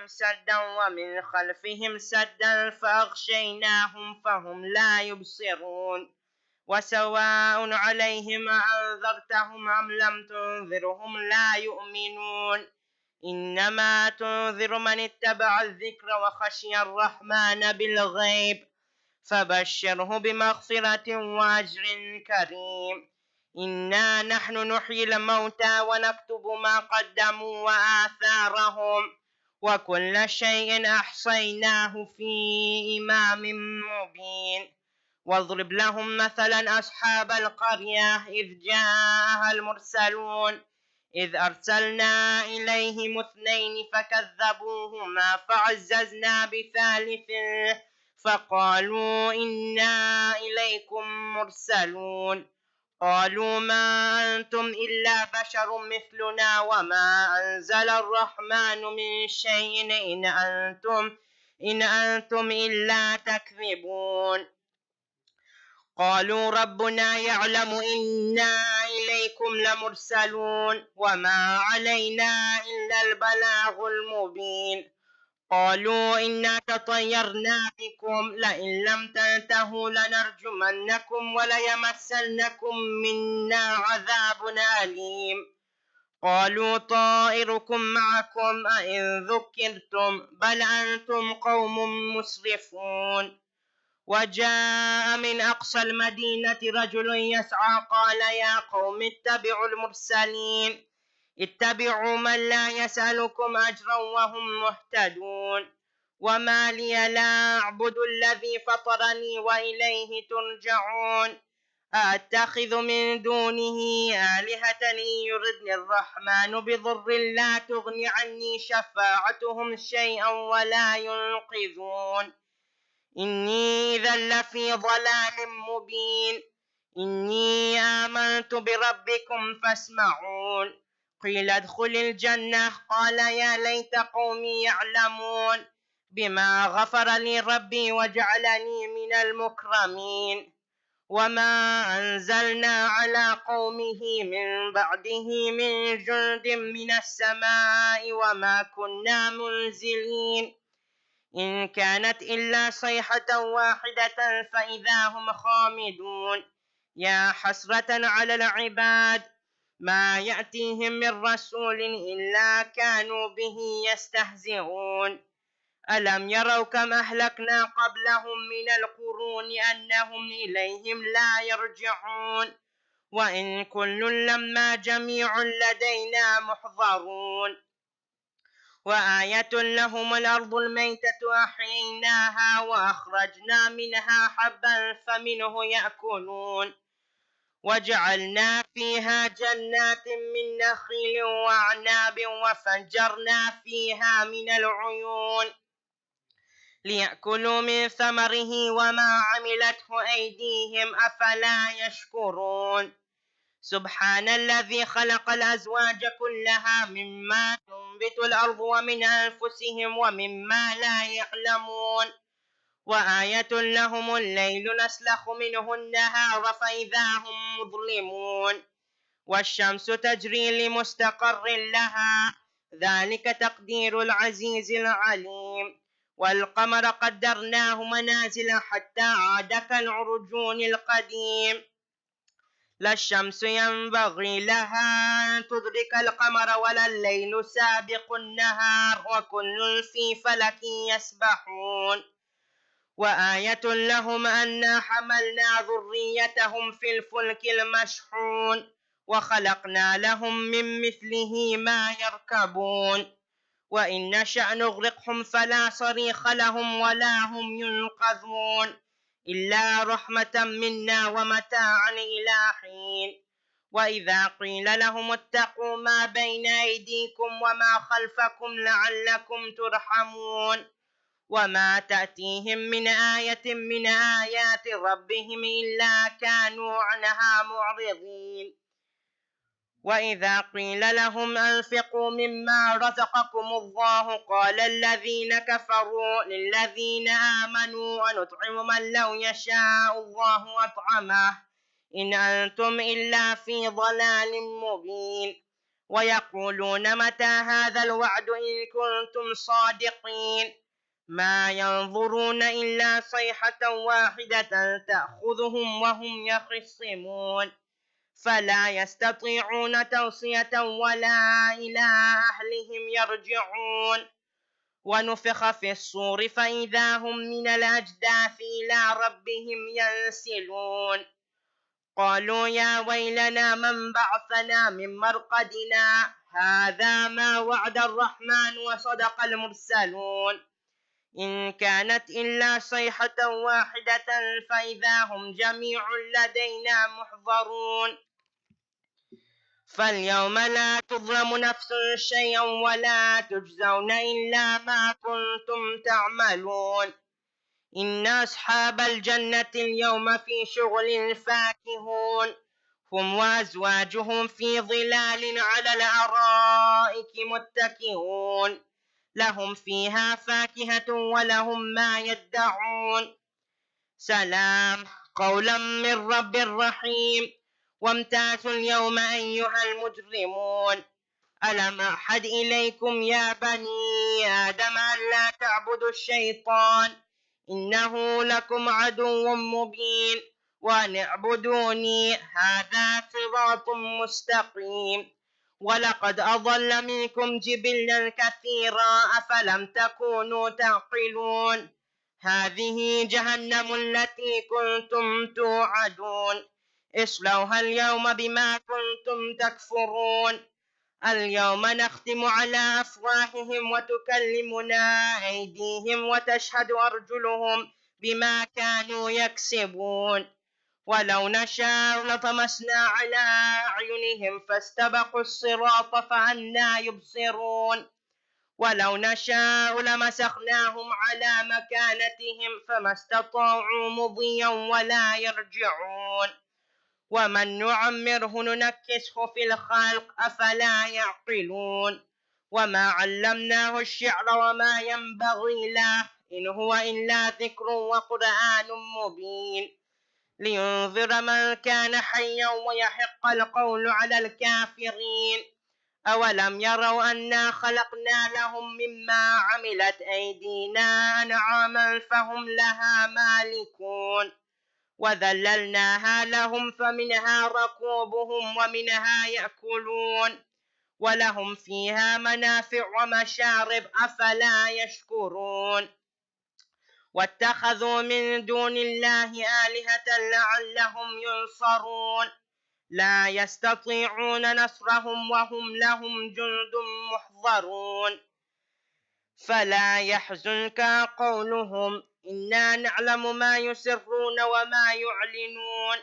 سدا ومن خلفهم سدا فأغشيناهم فهم لا يبصرون وسواء عليهم أأنذرتهم أم لم تنذرهم لا يؤمنون إنما تنذر من اتبع الذكر وخشي الرحمن بالغيب فبشره بمغفرة وأجر كريم إنا نحن نحيي الموتى ونكتب ما قدموا وآثارهم وكل شيء أحصيناه في إمام مبين واضرب لهم مثلا أصحاب القرية إذ جاءها المرسلون إذ أرسلنا إليهم 2 فكذبوهما فعززنا بثالث فقالوا إنا إليكم مرسلون قالوا ما أنتم إلا بشر مثلنا وما أنزل الرحمن من شيء إن أنتم إلا تكذبون قالوا ربنا يعلم إنا إليكم لمرسلون وما علينا إلا البلاغ المبين قالوا إنا تطيرنا بكم لئن لم تنتهوا لنرجمنكم وليمسنكم منا عذاب أليم قالوا طائركم معكم أئن ذكرتم بل أنتم قوم مسرفون وجاء من أقصى المدينة رجل يسعى قال يا قوم اتبعوا المرسلين اتبعوا من لا يسألكم أجرا وهم مهتدون وما لي لا أعبد الذي فطرني وإليه ترجعون أتخذ من دونه آلهة إن يردني الرحمن بضر لا تغن عني شفاعتهم شيئا ولا ينقذون إني إذا لفي ضلال مبين إني آمنت بربكم فاسمعون قيل ادخل الجنة قال يا ليت قومي يعلمون بما غفر لي ربي وجعلني من المكرمين وما أنزلنا على قومه من بعده من جند من السماء وما كنا منزلين إن كانت إلا صيحة واحدة فإذا هم خامدون يا حسرة على العباد ما يأتيهم من رسول إلا كانوا به يستهزئون ألم يروا كم أهلكنا قبلهم من القرون أنهم إليهم لا يرجعون وإن كل لما جميع لدينا محضرون وآية لهم الأرض الميتة أحييناها وأخرجنا منها حبا فمنه يأكلون وجعلنا فيها جنات من نخيل وأعناب وفجرنا فيها من العيون ليأكلوا من ثمره وما عملته أيديهم أفلا يشكرون سبحان الذي خلق الأزواج كلها مما تنبت الأرض ومن أنفسهم ومما لا يعلمون وآية لهم الليل نسلخ منه النهار فإذا هم مظلمون والشمس تجري لمستقر لها ذلك تقدير العزيز العليم والقمر قدرناه منازل حتى عاد كالعرجون القديم لا الشمس ينبغي لها أن تدرك القمر ولا الليل سابق النهار وكل في فلك يسبحون وآية لهم أنا حملنا ذريتهم في الفلك المشحون وخلقنا لهم من مثله ما يركبون وإن نشأ نغرقهم فلا صريخ لهم ولا هم ينقذون إلا رحمة منا ومتاعا إلى حين وإذا قيل لهم اتقوا ما بين أيديكم وما خلفكم لعلكم ترحمون وما تأتيهم من آية من آيات ربهم إلا كانوا عنها معرضين وإذا قيل لهم أنفقوا مما رزقكم الله قال الذين كفروا للذين آمنوا أنطعم من لو يشاء الله أطعمه إن أنتم إلا في ضلال مبين ويقولون متى هذا الوعد إن كنتم صادقين ما ينظرون إلا صيحة واحدة تأخذهم وهم يخصمون فلا يستطيعون توصية ولا إلى أهلهم يرجعون ونفخ في الصور فإذا هم من الأجداث إلى ربهم ينسلون قالوا يا ويلنا من بعثنا من مرقدنا هذا ما وعد الرحمن وصدق المرسلون إن كانت إلا صيحة واحدة فإذا هم جميع لدينا محضرون فاليوم لا تظلم نفس شيئا ولا تجزون إلا ما كنتم تعملون إن أصحاب الجنة اليوم في شغل فاكهون هم وأزواجهم في ظلال على الأرائك متكئون لهم فيها فاكهة ولهم ما يدعون سلام قولا من رب رحيم وامتازوا اليوم أيها المجرمون ألم أحد إليكم يا بني آدم ألا تعبدوا الشيطان إنه لكم عدو مبين وأن اعبدوني هذا صراط مستقيم ولقد أضل منكم جبلا كثيرا أفلم تكونوا تعقلون هذه جهنم التي كنتم توعدون اصلوها اليوم بما كنتم تكفرون اليوم نختم على أفواههم وتكلمنا أيديهم وتشهد أرجلهم بما كانوا يكسبون ولو نشاء لطمسنا على أعينهم فاستبقوا الصراط فأنى يبصرون ولو نشاء لمسخناهم على مكانتهم فما استطاعوا مضيا ولا يرجعون ومن نعمره ننكسه في الخلق أفلا يعقلون وما علمناه الشعر وما ينبغي له إن هو إلا ذكر وقرآن مبين لينذر من كان حيا ويحق القول على الكافرين أولم يروا أنا خلقنا لهم مما عملت أيدينا أنعاما فهم لها مالكون وذللناها لهم فمنها ركوبهم ومنها يأكلون ولهم فيها منافع ومشارب أفلا يشكرون واتخذوا من دون الله آلهة لعلهم ينصرون لا يستطيعون نصرهم وهم لهم جند محضرون فلا يحزنك قولهم إنا نعلم ما يسرون وما يعلنون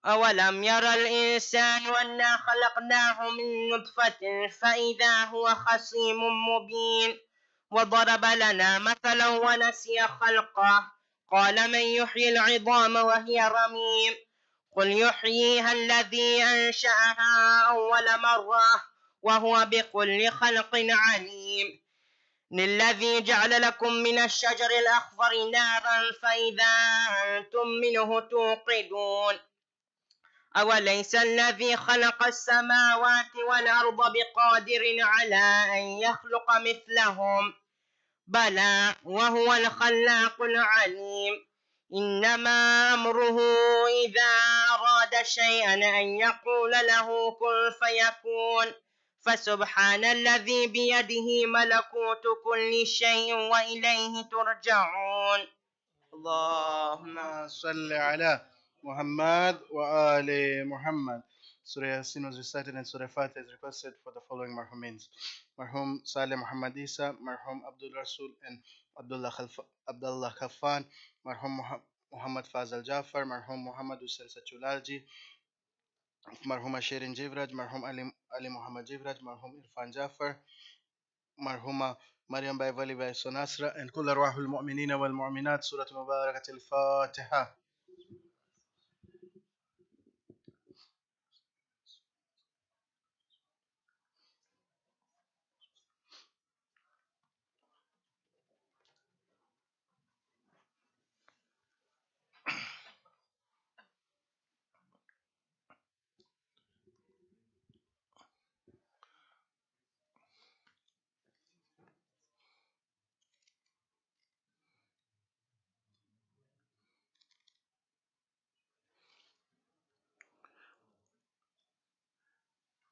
أولم ير الإنسان أنا خلقناه من نطفة فإذا هو خصيم مبين وضرب لنا مثلا ونسي خلقه قال من يحيي العظام وهي رميم قل يحييها الذي أنشأها أول مرة وهو بكل خلق عليم للذي جعل لكم من الشجر الأخضر نارا فإذا أنتم منه توقدون أوليس الذي خلق السماوات والأرض بقادر على أن يخلق مثلهم بلى وهو الخلاق العليم إنما أمره إذا أراد شيئا أن يقول له كن فيكون فسبحان الذي بيده ملكوت كل شيء وإليه ترجعون اللهم صل على Muhammad wa ali Muhammad. Surah Yasin was recited and Surah Fatih is requested for the following marhumins. Marhum Saleh Muhammad Isa, Marhum Abdul Rasul and Abdullah Khaffan, Marhum Muhammad Fazal Jafar, Marhum Muhammad Hussein Sachulalji, Marhuma Shirin Jivraj, Marhum Ali Muhammad Jivraj, Marhum Irfan Jafar, مرحومة Maryam بايفالي bye سوناسرا and كل أرواح المؤمنين والمؤمنات سورة مباركة الفاتحة.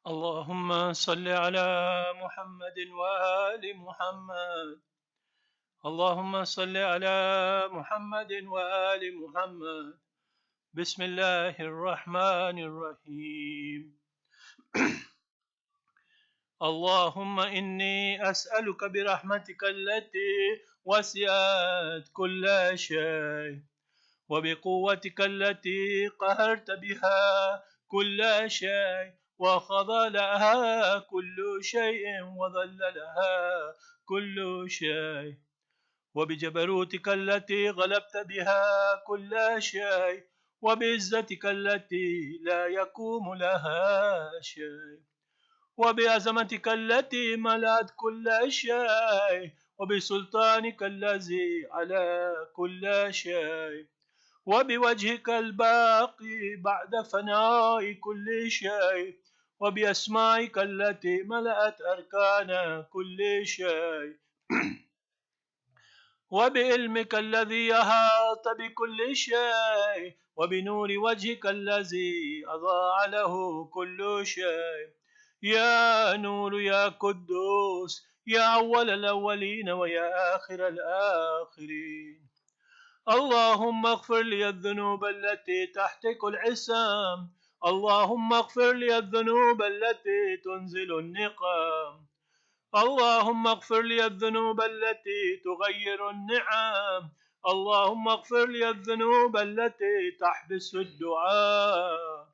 اللهم صل على محمد وآل محمد. اللهم صل على محمد وآل محمد. بسم الله الرحمن الرحيم. اللهم إني أسألك برحمتك التي وسعت كل شيء، وبقوتك التي قهرت بها كل شيء، وخضع لها كل شيء، وذل لها كل شيء، وبجبروتك التي غلبت بها كل شيء، وبعزتك التي لا يقوم لها شيء، وبعظمتك التي ملأت كل شيء، وبسلطانك الذي على كل شيء، وبوجهك الباقي بعد فناء كل شيء، وبأسمائك التي ملأت أركان كل شيء، وبعلمك الذي أحاط بكل شيء، وبنور وجهك الذي أضاء له كل شيء. يا نور يا قدوس، يا أول الأولين ويا آخر الآخرين. اللهم اغفر لي الذنوب التي تحتك العصام. اللهم اغفر لي الذنوب التي تنزل النقام. اللهم اغفر لي الذنوب التي تغير النعم. اللهم اغفر لي الذنوب التي تحبس الدعاء.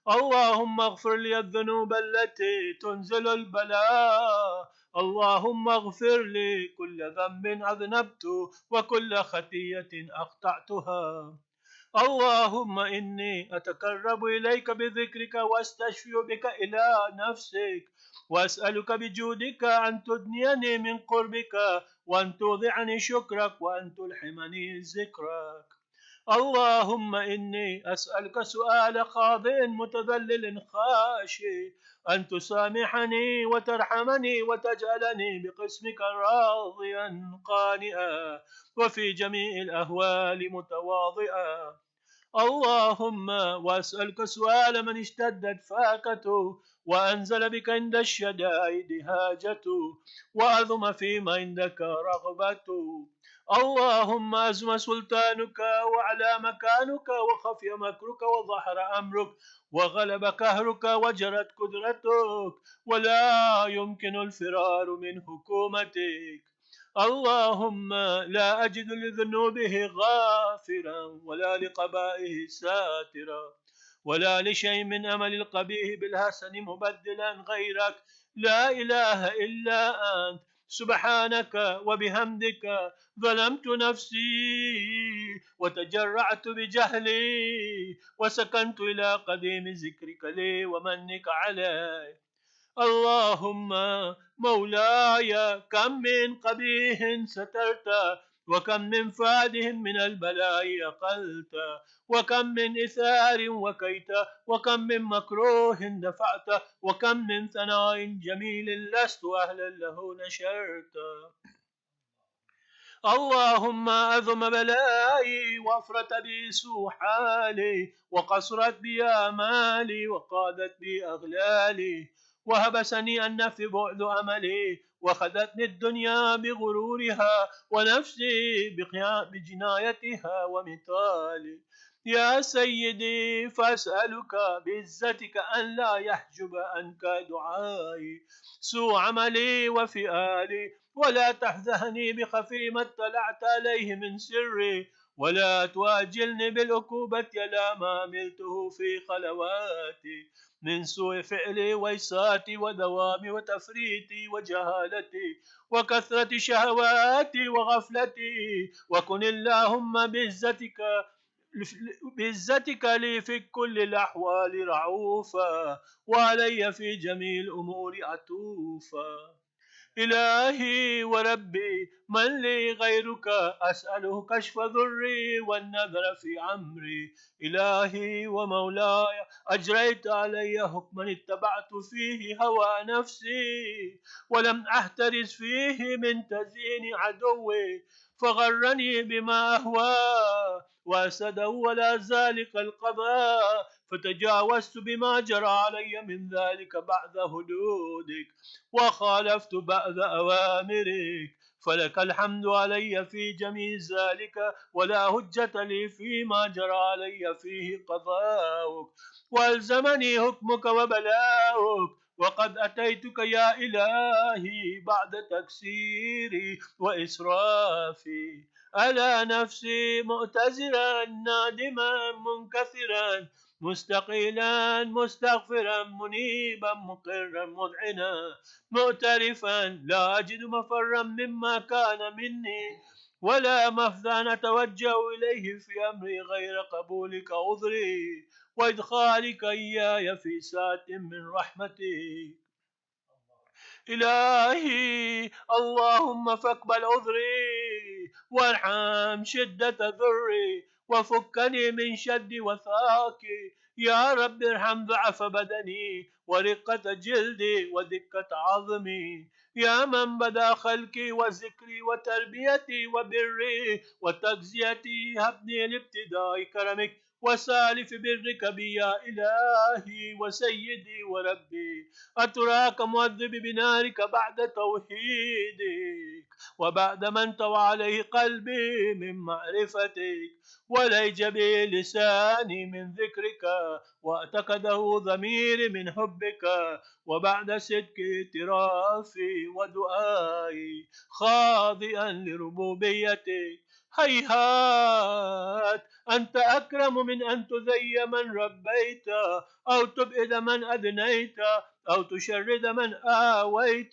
اللهم اغفر لي الذنوب التي تنزل البلاء. اللهم اغفر لي كل ذنب أذنبت وكل خطية أخطأتها. اللهم إني أتقرب إليك بذكرك واستشفي بك إلى نفسك، وأسألك بجودك أن تدنيني من قربك، وأن توضعني شكرك، وأن تلحمني ذكرك. اللهم إني أسألك سؤال خاضع متذلل خاشع، أن تسامحني وترحمني وتجعلني بقسمك راضيا قانئا، وفي جميع الأهوال متواضعا. اللهم واسألك سؤال من اشتدت فاكته، وأنزل بك عند الشدائد هاجته، وأظم فيما عندك رغبته. اللهم أزم سلطانك وعلى مكانك وخفي مكرك وظهر أمرك وغلب قهرك وجرت قدرتك، ولا يمكن الفرار من حكومتك. اللهم لا أجد لذنوبه غافرا، ولا لقبائه ساترا، ولا لشيء من أمل القبيح بالحسن مبدلا غيرك. لا إله إلا أنت، سبحانك وبحمدك ظلمت نفسي وتجرعت بجهلي، وسكنت إلى قديم ذكرك لي ومنك علي. اللهم مولاي، كم من قبيح سترت، وكم من فاد من البلاء أقلت، وكم من إثار وكيت، وكم من مكروه دفعت، وكم من ثناء جميل لست أهلا له نشرت. اللهم أذم بلائي وافرت بي سوحالي، وقصرت بي آمالي، وقادت بي أغلالي، وهبسني النفس بعد أملي، وخذتني الدنيا بغرورها، ونفسي بجنايتها ومثالي. يا سيدي فأسألك بعزتك أن لا يحجب عنك دعائي سوء عملي وفئالي، ولا تحزني بخفي ما اطلعت عليه من سري، ولا تواجلني بالعقوبة على ما عملته في خلواتي من سوء فعلي وإساتي ودوامي وتفريطي وجهالتي وكثرة شهواتي وغفلتي. وكن اللهم بعزتك لي في كل الأحوال رعوفا، وعلي في جميع الأمور عطوفا. إلهي وربي، من لي غيرك أسأله كشف ضري والنذر في عمري. إلهي ومولاي، أجريت علي حكما اتبعت فيه هوى نفسي، ولم أحترز فيه من تزيين عدوي، فغرني بما أهوى وأسده ولا ذلك القضاء، فتجاوزت بما جرى علي من ذلك بعد هدودك، وخالفت بعد أوامرك، فلك الحمد علي في جميع ذلك، ولا هجة لي فيما جرى علي فيه قضاؤك، والزمني حكمك وبلاؤك، وقد أتيتك يا إلهي بعد تكسيري وإسرافي على نفسي، مؤتزرا نادما منكسرا مستقيلا مستغفرا منيبا مقرا مذعنا مؤترفا، لا أجد مفرا مما كان مني ولا مفزا أتوجه إليه في أمري غير قبولك عذري وإدخالك إياي في ساعة من رحمتك. إلهي اللهم فاقبل عذري وارحم شدة ذري وفكني من شد وثاقي، يا رب ارحم ضعف بدني ورقة جلدي ودقة عظمي، يا من بدا خلقي وذكري وتربيتي وبري وتجزيتي، هبني لابتداء كرمك وسالف برك بي يا إلهي وسيدي وربي، أتراك مؤذب بنارك بعد توحيدك وبعد ما انطوى عليه قلبي من معرفتك وليج به لساني من ذكرك واعتقده ضميري من حبك، وبعد صدق اعترافي ودعائي خاضئا لربوبيتك، هيهات أنت أكرم من أن تذي من ربيت أو تبعد من أدنيت أو تشرد من آويت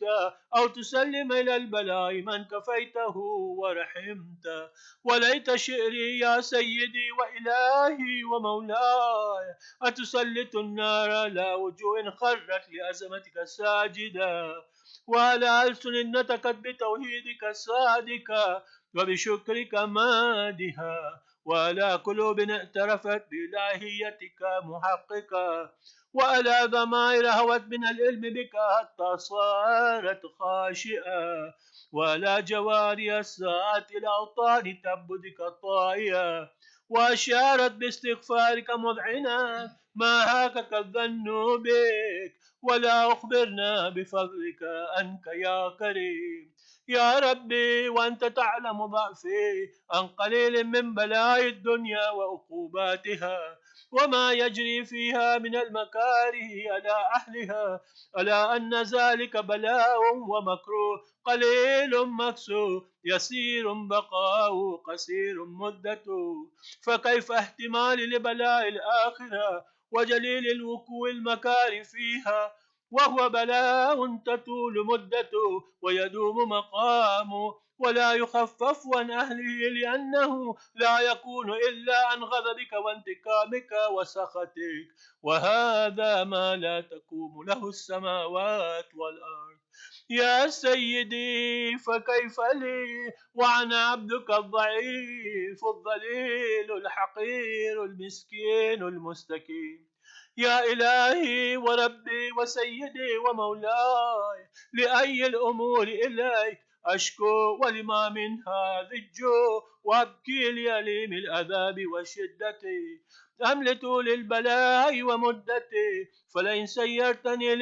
أو تسلم إلى البلاء من كفيته ورحمت، وليت شئري يا سيدي وإلهي ومولاي أتسلط النار على وجوه خرت لعظمتك ساجدا، وعلى ألسن نطقت بتوحيدك صادقا وبشكرك مادها، وعلى قلوب اعترفت بإلهيتك محققة، وعلى ضمائر هوت من العلم بك حتى صارت خاشئة، وعلى جواري الساعات الأوطان تعبدك طائية، وأشارت باستغفارك مذعنة ما هاكك الظن بك، ولا أخبرنا بفضلك أنك يا كريم يا ربي، وأنت تعلم ضعفي عن قليل من بلاء الدنيا وعقوباتها وما يجري فيها من المكاره على أهلها، ألا أن ذلك بلاء ومكروه قليل مكسور يسير بقاء قصير مدته، فكيف احتمال لبلاء الآخرة وجليل الوقوع المكاره فيها وهو بلاء تطول مدته ويدوم مقامه ولا يخفف عن أهله، لأنه لا يكون إلا عن غضبك وانتقامك وسخطك، وهذا ما لا تقوم له السماوات والأرض. يا سيدي فكيف لي وأنا عبدك الضعيف الضليل الحقير المسكين المستكين، يا إلهي وربي وسيدي ومولاي، لأي الأمور إليك أشكو ولما من هذا الجوع وأبكي لأليم العذاب وشدتي، أملت للبلاء ومدتي، فلئن سيرتني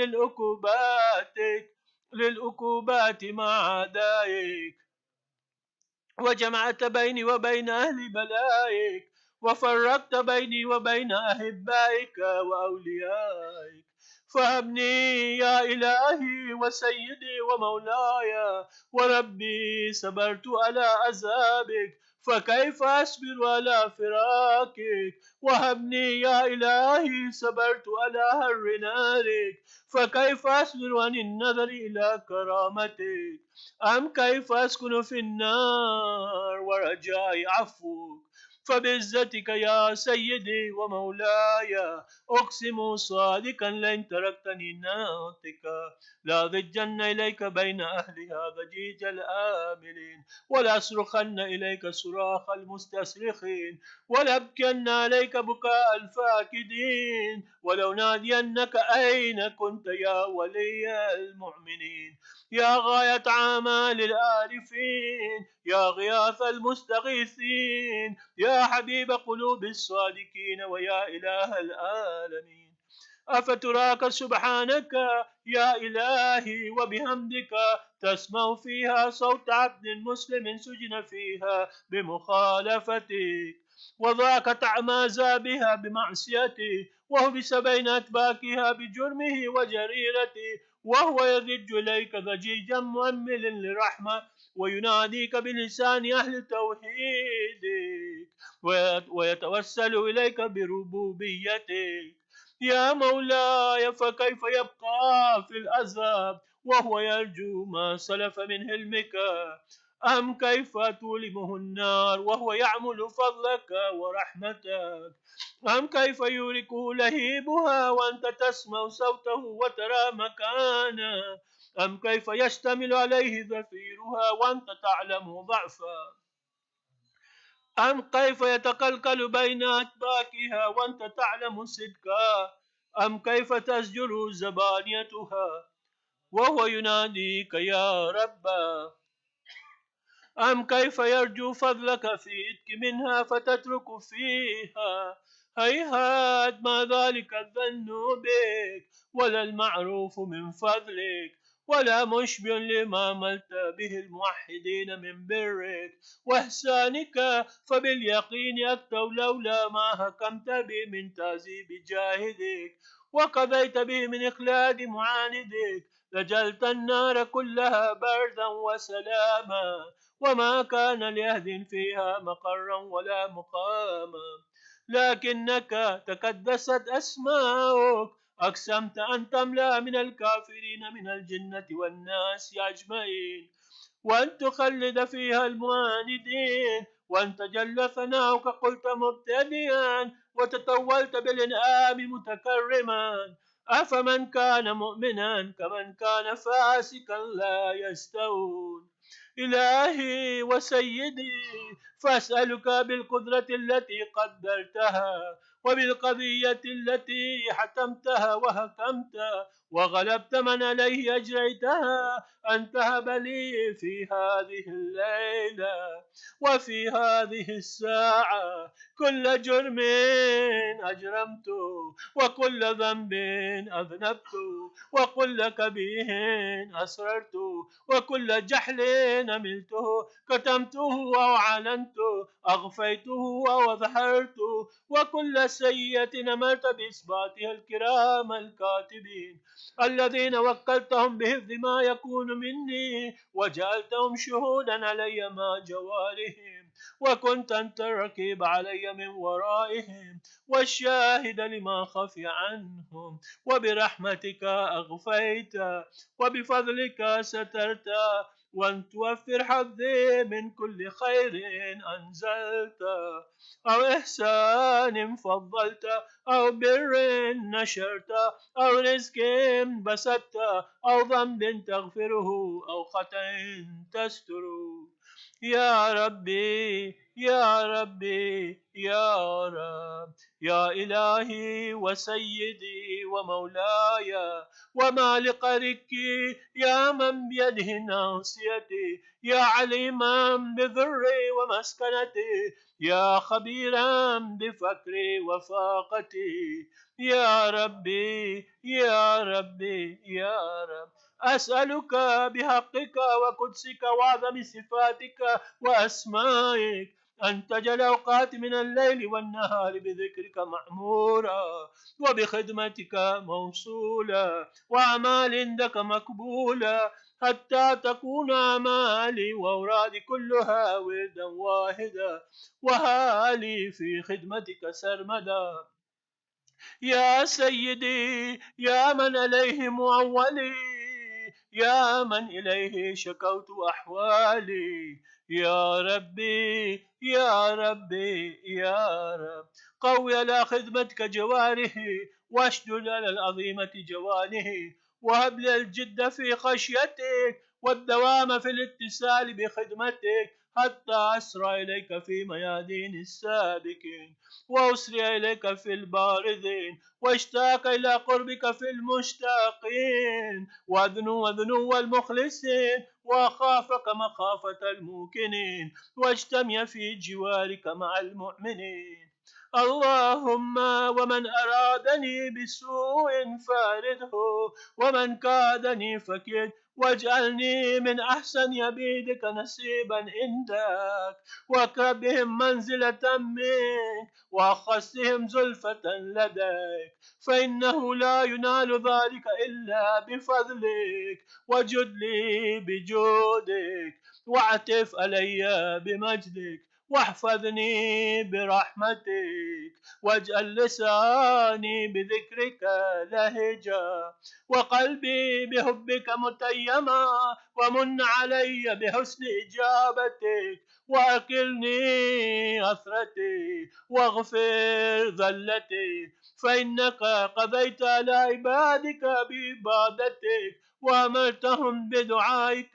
للعقوبات مع أعدائك وجمعت بيني وبين أهل بلائك وفرقت بيني وبين أحبائك وأوليائك، فهبني يا إلهي وسيدي ومولاي وربي، صبرت على عذابك فكيف أصبر على فراقك، وهبني يا إلهي صبرت على هر نارك فكيف أصبر عن النظر إلى كرامتك، أم كيف أسكن في النار ورجاء عفوك، فبعزتك يا سيدي ومولاي أقسم صادقا لئن تركتني ناطقا لأضجن إليك بين أهلها ضجيج الآملين، ولأصرخن إليك صراخ المستصرخين، ولأبكين عليك بكاء الفاكدين، ولو نادينك أين كنت يا ولي المؤمنين، يا غاية آمال العارفين، يا غياث المستغيثين، يا حبيب قلوب الصادقين، ويا إله العالمين. أفتراك سبحانك يا إلهي وبحمدك تسمع فيها صوت عبد مسلم سجن فيها بمخالفتك، وذاك تعمازى بها بمعصيته، وهبس بين أتباكها بجرمه وجريرته، وهو يضج إليك ضجيجا مؤمل لرحمة، ويناديك بلسان أهل توحيدك، ويتوسل إليك بربوبيتك. يا مولاي، فكيف يبقى في العذاب وهو يرجو ما سلف من حلمك؟ أم كيف تولمه النار وهو يعمل فضلك ورحمتك؟ أم كيف يوركه لهيبها وأنت تسمع صوته وترى مكانه؟ أم كيف يشتمل عليه زفيرها وأنت تعلم ضعفه؟ أم كيف يتقلقل بين أتباكها وأنت تعلم صدقها؟ أم كيف تزجر زبانيتها وهو يناديك يا رب؟ أم كيف يرجو فضلك في إتك منها فتترك فيها؟ هيهات ما ذلك الظن بك، ولا المعروف من فضلك، ولا مشبع لما عملت به الموحدين من برك وإحسانك، فباليقين أكتوا لولا ما حكمت به من تعذيب جاهدك وقضيت به من إخلاد معاندك، لجلت النار كلها بردا وسلاما، وما كان لأهد فيها مقرا ولا مقاما، لكنك تقدست أسماؤك، أقسمت أن تملأ من الكافرين من الجنة والناس أجمعين، وأن تخلد فيها المعاندين، وأن تجل ثناؤك قلت مبتدئا، وتطولت بالإنعام متكرما. أفمن كان مؤمنا كمن كان فاسقا لا يستوون. إلهي وسيدي، فأسألك بالقدرة التي قدرتها، وبالقضية التي حتمتها وهكمت وغلبت من عليه أجريتها، أن تهب لي في هذه الليلة وفي هذه الساعة كل جرم أجرمته، وكل ذنب أذنبت، وكل كبيه أسررت، وكل جحل عملته، كتمته أو أعلنته، أغفيته أو أظهرته، وكل سيئة أمرت بإثباتها الكرام الكاتبين الذين وكلتهم بحفظ ما يكون مني، وجعلتهم شهودا علي مع جوارهم، وكنت أنت الرقيب علي من ورائهم والشاهد لما خفي عنهم، وبرحمتك أغفيت، وبفضلك سترت، وأن توفر حظي من كل خير أنزلت، أو إحسان فضلت، أو بر نشرت، أو رزق بسطت، أو ذنب تغفره، أو خطأ تستره. يا ربي يا ربي يا رب، يا إلهي وسيدي ومولاي ومالك ركي، يا من بيده ناصيتي، يا عليما بذري ومسكنتي، يا خبيرا بفكري وفاقتي، يا ربي يا ربي يا رب، أسألك بحقك وقدسك وعظم صفاتك وأسمائك أن تجعل أوقات من الليل والنهار بذكرك معمورا، وبخدمتك موصولا، وأعمال عندك مقبولا، حتى تكون أعمالي وأورادي كلها وردا واحدا، وهالي في خدمتك سرمدا. يا سيدي، يا من عليه معولي، يا من إليه شكوت أحوالي، يا ربي يا ربي يا رب، قوي على خدمتك جوارحي، واشدد على العظيمة جوانه، وهب لي الجد في خشيتك والدوام في الاتصال بخدمتك، حتى أسرع إليك في ميادين السابقين، وأسرع إليك في البارزين، واشتاق إلى قربك في المشتاقين، وأدنو المخلصين، وأخافك مخافة الموقنين واجتمع في جوارك مع المؤمنين. اللهم ومن أرادني بسوء فارده، ومن كادني فكد، واجعلني من أحسن يبيدك نصيبا عندك، واقرب بهم منزلة منك، وأخصهم زلفة لديك، فإنه لا ينال ذلك إلا بفضلك، وجد لي بجودك، واعتف علي بمجدك، واحفظني برحمتك، واجعل لساني بذكرك لهجا، وقلبي بحبك متيما، ومن علي بحسن إجابتك، وأكلني أثرتي، واغفر ذلتي، فإنك قضيت على عبادك بعبادتك، وأمرتهم بدعائك،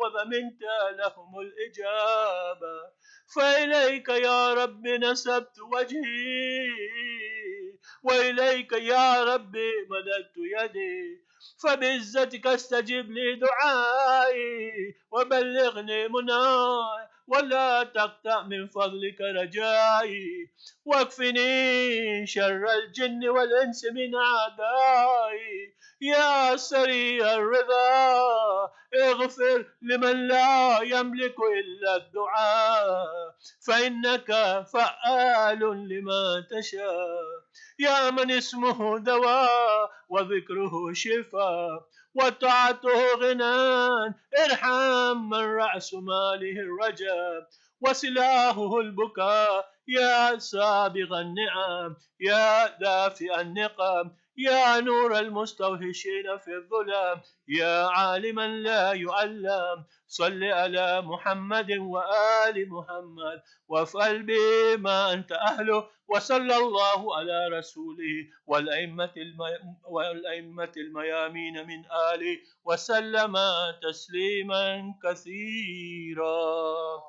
وضمنت لهم الإجابة. فإليك يا رب نسبت وجهي، وإليك يا رب مددت يدي، فبعزتك استجب لي دعائي، وبلغني مناي، ولا تقطع من فضلك رجائي، واكفني شر الجن والإنس من أعدائي، يا سريع الرضا اغفر لمن لا يملك إلا الدعاء، فإنك فعال لما تشاء، يا من اسمه دواء وذكره شفاء وطاعته غنى، ارحم من رأس ماله الرجاء وسلاحه البكاء، يا سابغ النعم، يا دافع النقم، يا نور المستوحشين في الظلام، يا عالما لا يعلم، صل على محمد وآل محمد، وافعل بما أنت أهله، وصلى الله على رسوله والأئمة الميامين من آله، وسلم تسليما كثيرا.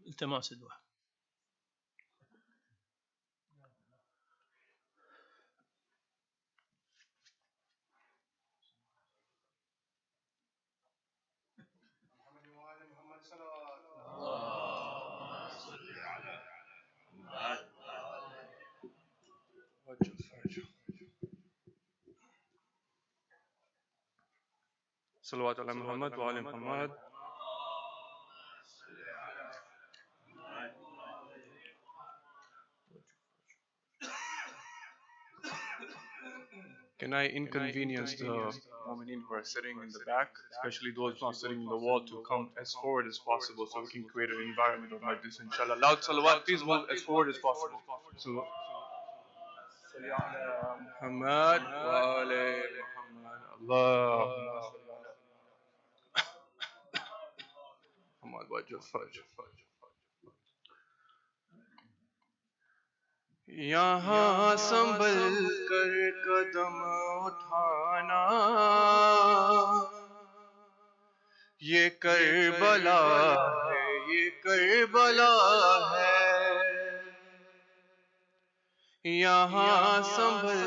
التماس الدعاء. صلوات على محمد وآل محمد. Can I inconvenience the Mu'mineen who are sitting in the back, especially those not sitting in the wall, to come as forward as possible so we can create an environment of majlis, inshallah. Loud salawat, please move as forward as possible. So, Muhammad wa ali Muhammad. Allahumma salli ala Muhammad wajh fajr. यहाँ संभल कर कदम उठाना, ये Karbala है, ये Karbala है। यहाँ संभल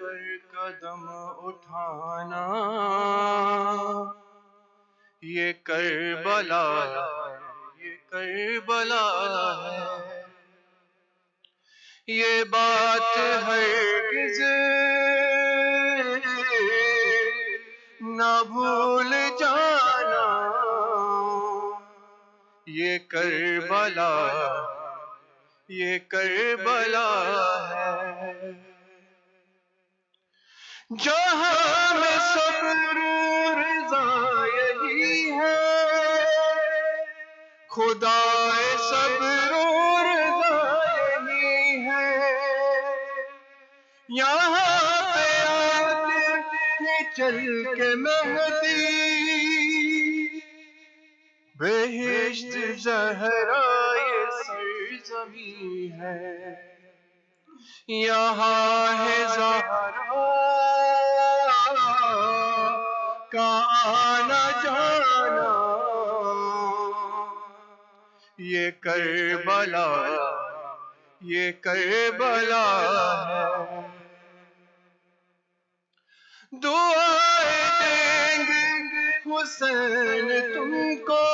कर कदम उठाना, ये करबला है, ये करबला है। ये बात हरगिज़ ना भूल जाना, ये करबला, ये करबला है। जहाँ में सब्र रज़ा यही है, खुदाए सब्र रज़ा यही है। यहाँ पे आते चल के मेहदी, बेहिश्त ज़हरा ये सरज़मी है। यहाँ है ज़हरा का आना जाना, ये करबला, ये करबला है। دعائیں دیں گے حسین تم کو،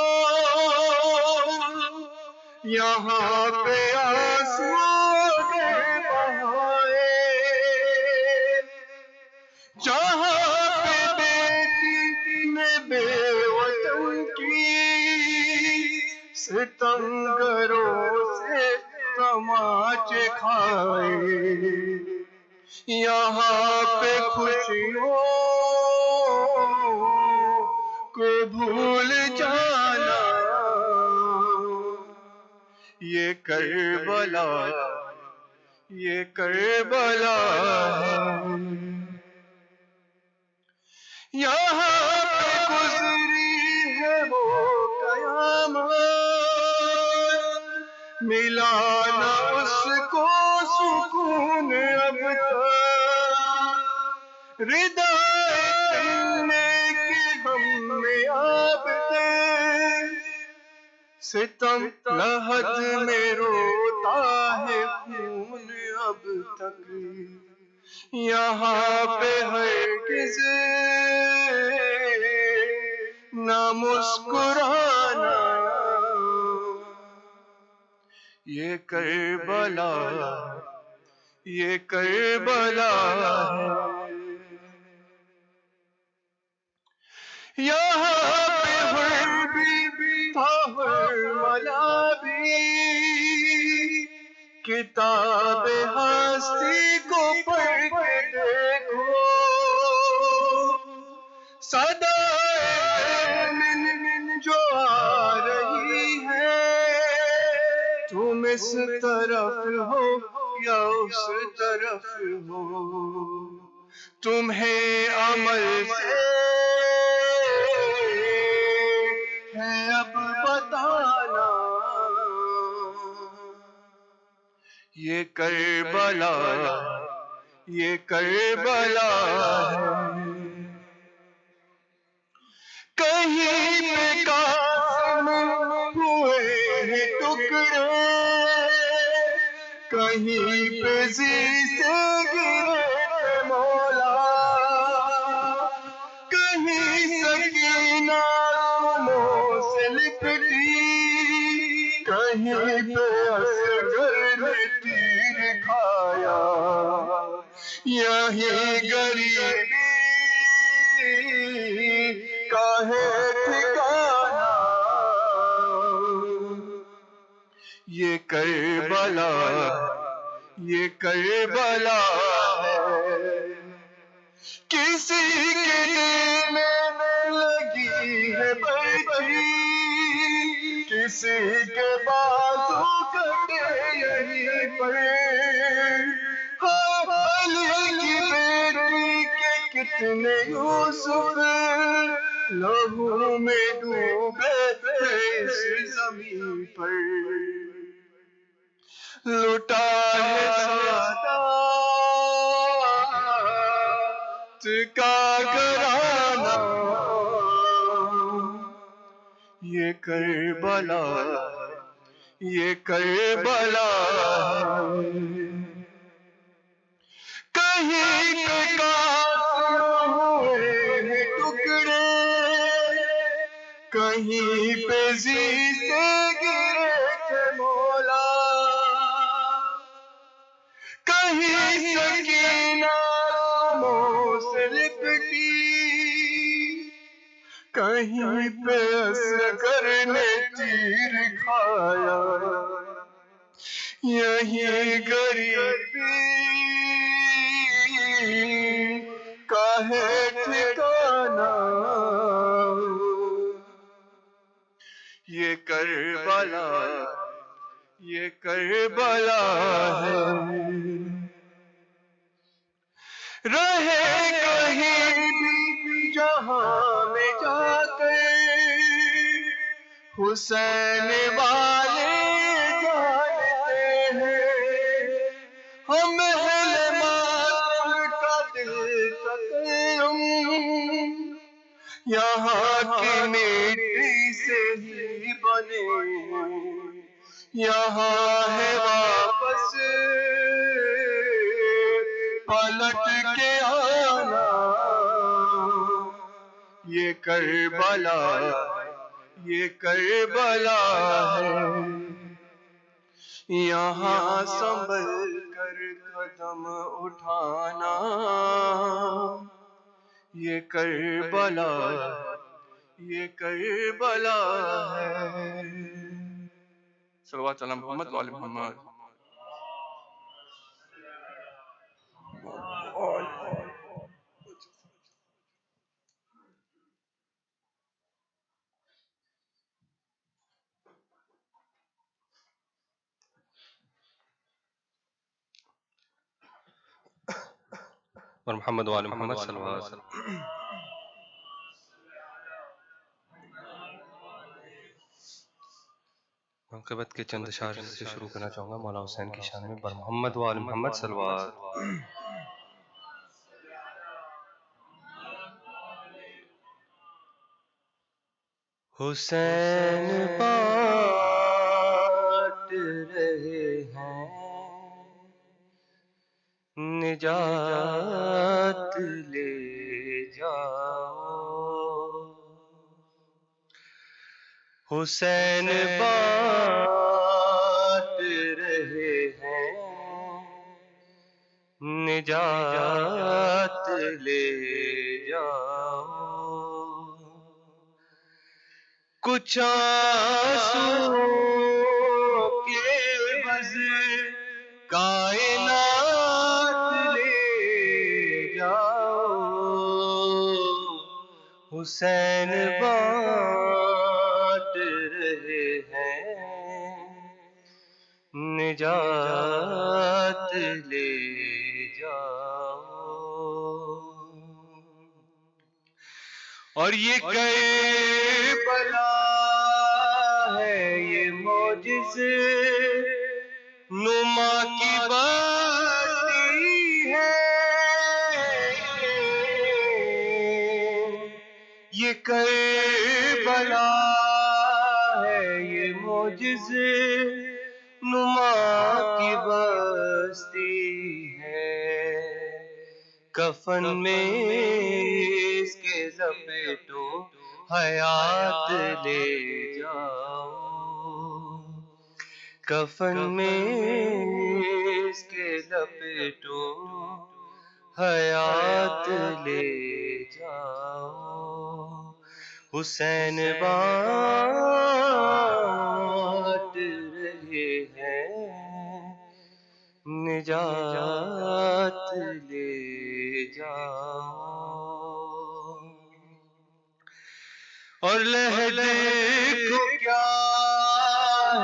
یہاں پہ آنسو گے بہائے، جہاں پہ بیٹی نے بے وطن کی ستمگروں سے تماچے کھائے، یہاں پہ خوشیوں کو بھول جانا یہ کربلا، یہ کربلا ہے، یہاں پہ گزری ہے وہ قیامت، ملا نہ اس کو سکون اب تک، ردائے کرنے کے ہم میں آپ دے، ستم لحد میں روتا ہے خون اب تک، یہاں پہ ہرگز نہ مسکرانا یہ کربلا، یہ کربلا ہے، یہاں پہ ہر بھی تھا ملا بھی، کتاب ہستی کو پڑھ کے دیکھو، صدائے مومن جو آ رہی ہے، تم اس طرف ہو یا اس طرف ہو، تمہیں عمل سے ہے اب بتانا یہ کربلا، یہ کربلا ہے، کہیں پہ قاسم ہوئے ہیں ٹکڑے، کہیں پہ زی سے گرے تھے مولا، کہیں سکینہ آنسوؤں سے لپٹی، کہیں پہ اصغر نے تیر کھایا، یہی غریبی کا ہے ٹھکانہ یہ کربلا، یہ کربلا ہے، کسی کے دل میں لگی ہے برچی، کسی کے بازو کٹے یہیں پر، علی کی بیٹی کے کتنے یوسف لہو میں ڈوبے اس زمین پر، لٹا ہے سادات کا گھرانہ یہ کربلا، یہ کربلا ہے، کہیں پہ قاسم ہوئے ہیں ٹکڑے، کہیں پہ زی سے گرے تھے مولا، کہیں سکینہ آنسوؤں سے لپٹی، کہیں پہ اصغر نے تیر کھایا، یہی غریبی کا ہے ٹھکانہ یہ کربلا، یہ کربلا ہے، رہے کہیں بھی جہاں میں جا کر حسین والے جانتے ہیں، ہم اہل ماتم کا دل تقیم یہاں کی مٹی سے ہی بنے، یہاں ہے واپس پلٹ کے آنا یہ کربلا یہ کربلا ہے، یہاں سنبھل کر قدم اٹھانا، یہ کربلا یہ کربلا ہے۔ صلوات علی محمد وعلی محمد۔ اور محمد وعلی محمد صلی اللہ علیہ وسلم۔ منقبت کے چند اشعار سے شروع کرنا چاہوں گا مولا حسین کی شان میں، بر محمد وعلی محمد صلی اللہ علیہ وسلم۔ حسین بانٹ رہے ہیں نجات لے جاؤ، حسین بانٹ رہے ہیں نجات لے جاؤ، کچھ آنسو کے بز کائنات لے جاؤ، حسین بانٹ رہے ہیں نجات لے جاؤ، اور یہ کربلا ہے یہ معجز نما کی بستی ہے، یہ کربلا ہے یہ معجز نما کی بستی ہے، کفن میں اس کے لپیٹو حیات لے جاؤ، کفن میں اس کے لپیٹو حیات لے جاؤ، حسین بانٹ رہے ہیں نجات لے جاؤ، اور لہد کو کیا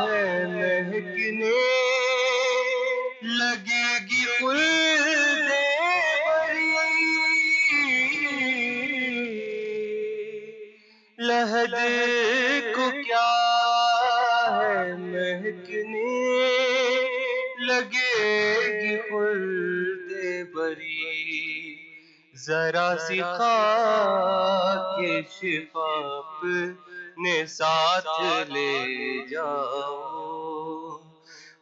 ہے مہکنے لگے گی خلد بری، لہد کو کیا ہے مہکنے لگے گی خلد بری، ذرا سی خاک شفا اپنے ساتھ لے جاؤ،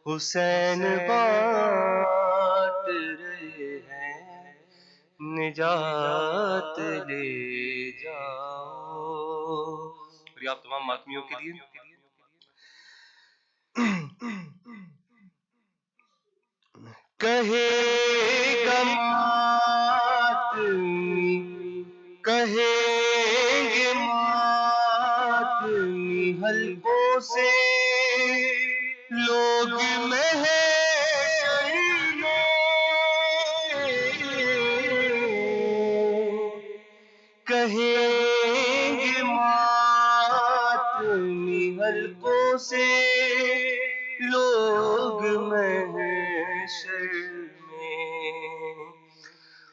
حسین بانٹ رہے ہیں نجات لے جاؤ، اور یہ آپ تمام ماتمیوں کے لیے کہے گا ماتمی کہیں گے ماتمی حلقوں سے لوگ محشر میں، کہیں گے ماتمی حلقوں سے لوگ محشر میں،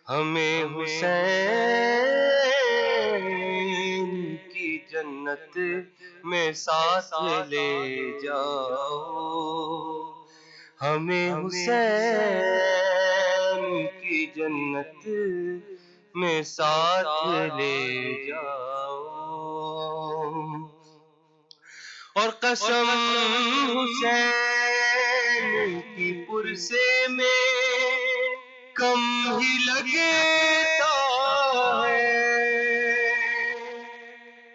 ہمیں حسین کی جنت میں ساتھ لے جاؤ، ہمیں حسین کی جنت میں ساتھ لے جاؤ، اور قسم حسین کی پرسے میں کم ہی لگتا ہے،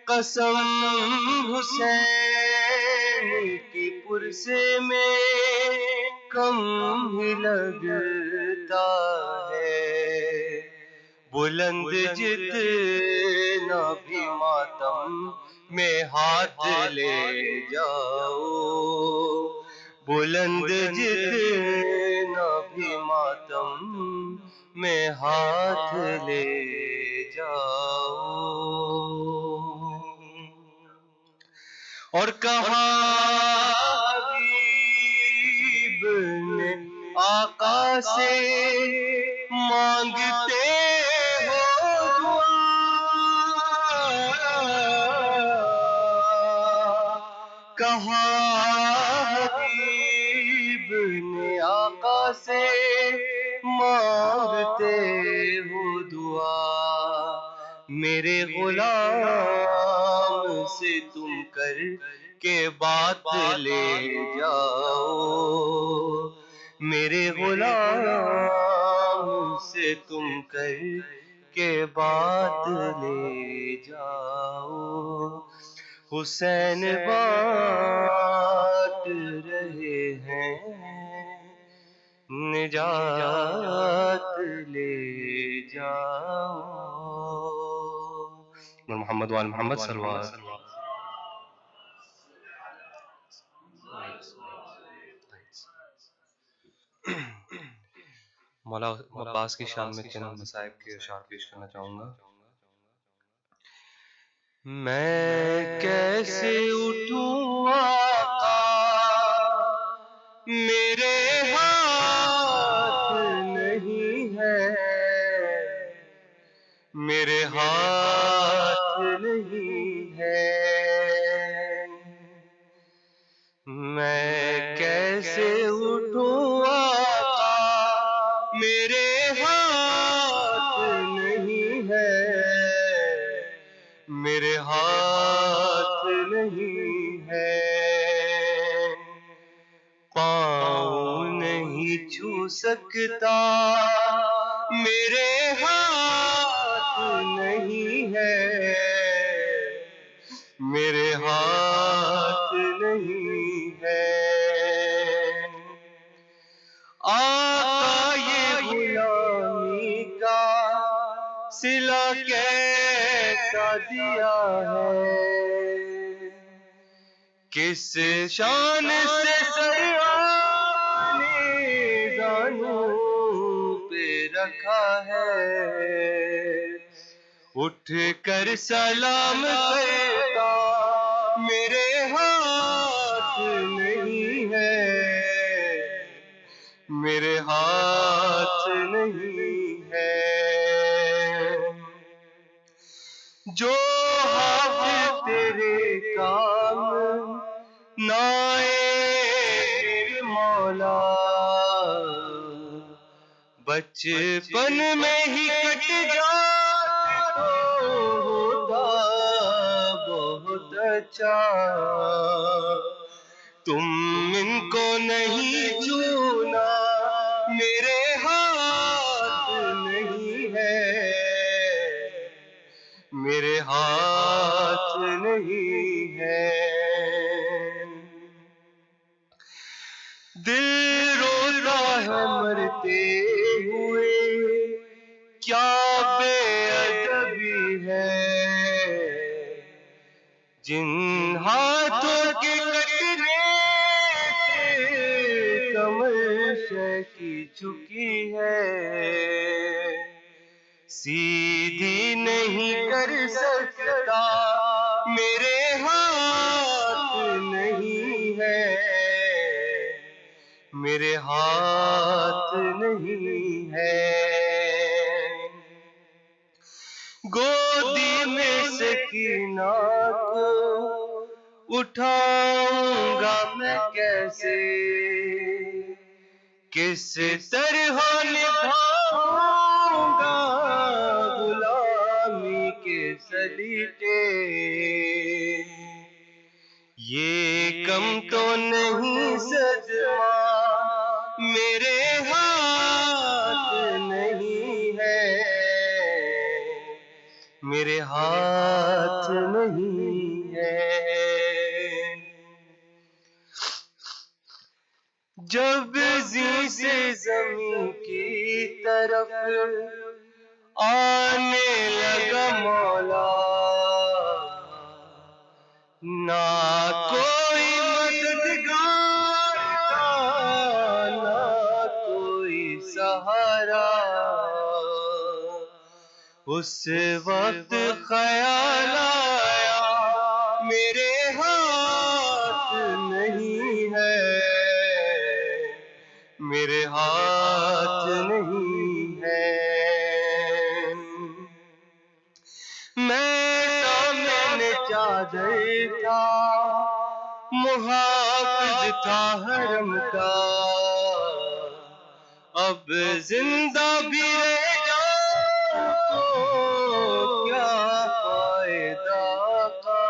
قسم حسین کی پرس میں کم ہی لگتا ہے، بلند جتنا بھی ماتم میں ہاتھ لے جاؤ، بلند جتنا بھی ماتم میں ہاتھ لے جاؤ۔ اور کہا حبیب نے آقا سے مانگتے ہو دعا، کہا حبیب نے آقا سے مانگتے ہو دعا، میرے غلام سے تم کر کے بات لے جاؤ، میرے غلام سے تم کر کے بات لے جاؤ، حسین بات رہے ہیں نجات لے جاؤ۔ محمد وآل محمد صلی اللہ علیہ وسلم۔ مولا عباس کی شان میں چند مصائب کے اشعار پیش کرنا چاہوں گا۔ میں کیسے اٹھوں آقا، میرے ہاتھ نہیں ہے، میرے ہاتھ نہیں ہے، میں کیسے اٹھوں آقا، میرے ہاتھ نہیں ہے، میرے ہاتھ نہیں ہے، پاؤں نہیں چھو سکتا، میرے ہاتھ نہیں ہے، میرے ہاتھ نہیں ہے، آقا یہ غلامی کا صلہ کیسا دیا ہے، کس شان سے سر آپ نے زانوں پہ رکھا ہے، اٹھ کر سلام کرتا میرے ہاتھ نہیں ہے، میرے ہاتھ نہیں ہے، جو حافظ تیرے کام نہ آئے میرے مولا، بچپن میں ہی کٹ جاتے تو ہوتا بہت اچھا، تم ان کو نہیں چونا، میرے ہاتھ نہیں ہے، میرے ہاتھ نہیں ہے، دل روتا ہے مرتے ہوئے، کیا بے ادبی ہے، جن ہاتھوں کے کٹنے سے کمر شکی چکی ہے، سیدھی نہیں کر سکتا، میرے ہاتھ نہیں ہے، میرے ہاتھ نہیں ہے، گودی میں سکینہ کو اٹھاؤں گا میں کیسے، کس طرح نبھاؤں گا غلامی کے سلیقے، یہ کم تو نہیں صدمہ میرے ہاتھ نہیں ہے، میرے ہاتھ نہیں ہے، جب زی سے زمین کی طرف آنے لگا مولا، نہ کوئی مددگار تھا نہ کوئی سہارا، اس وقت خیال آیا میرے ہاتھ نہیں ہے، میرے ہاتھ نہیں ہے، میں دامن چادر تھا محافظ تھا حرم کا، اب زندہ بھی رہ جاؤں تو کیا فائدہ کا،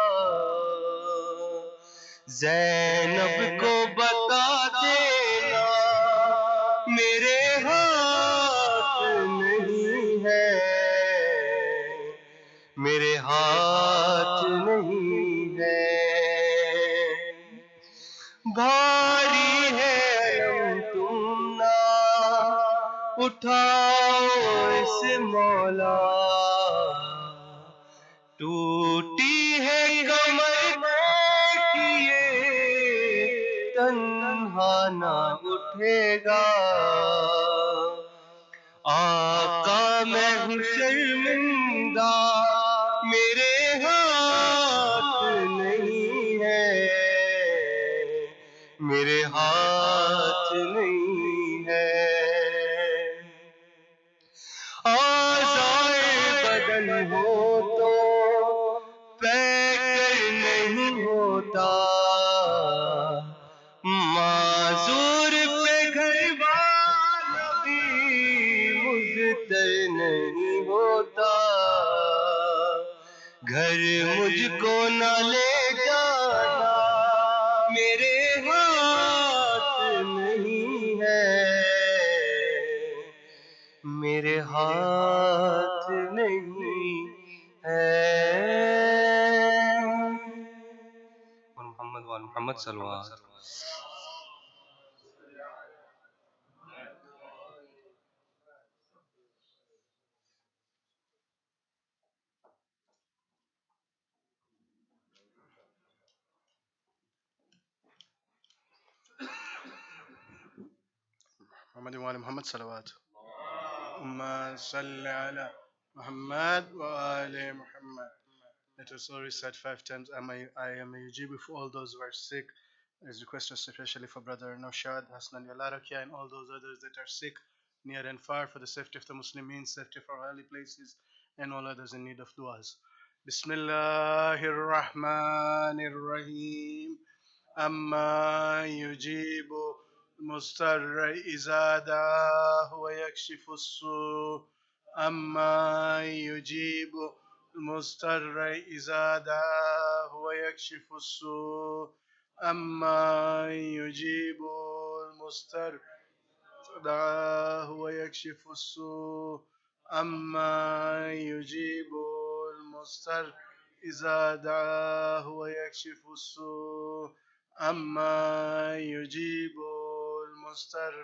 زینب کو بتا دینا میرے ہاتھ نہیں ہے، میرے ہاتھ نہیں ہے، بھاری ہے علم تم نہ اٹھاؤ اس مولا، ٹوٹی ہے کمر دیکھیے تنہا نہ اٹھے گا، آقا میں ہوں شرمندہ میرے ہاتھ نہیں ہے، میرے ہاتھ نہیں ہے، آزائے بدن ہو تو پیکر نہیں ہوتا، معذور پہ گھر والا بھی مضطر نہیں ہوتا، گھر مجھ کو نہ لے جانا میرے ہاتھ نہیں ہے، میرے ہاتھ نہیں ہے، اور محمد وال محمد صلی اللہ علیہ وسلم. محمد وآل محمد صلوات. اللهم صل على Muhammad wa ali Muhammad. Let us all recite 5 times I am Yujibu for all those who are sick. As requested especially for brother Naushad, Hasnan Yalarakia and all those others that are sick, near and far, for the safety of the Muslimin, safety of our holy places, and all others in need of du'as. Bismillahir Rahmanir Rahim. أما يجيب المضطر إذا دعاه ويكشف السوء أما يجيب المضطر إذا دعاه ويكشف السوء أما يجيب المضطر دعاه ويكشف السوء أما يجيب المضطر إذا دعاه ويكشف السوء أما يجيب المضطر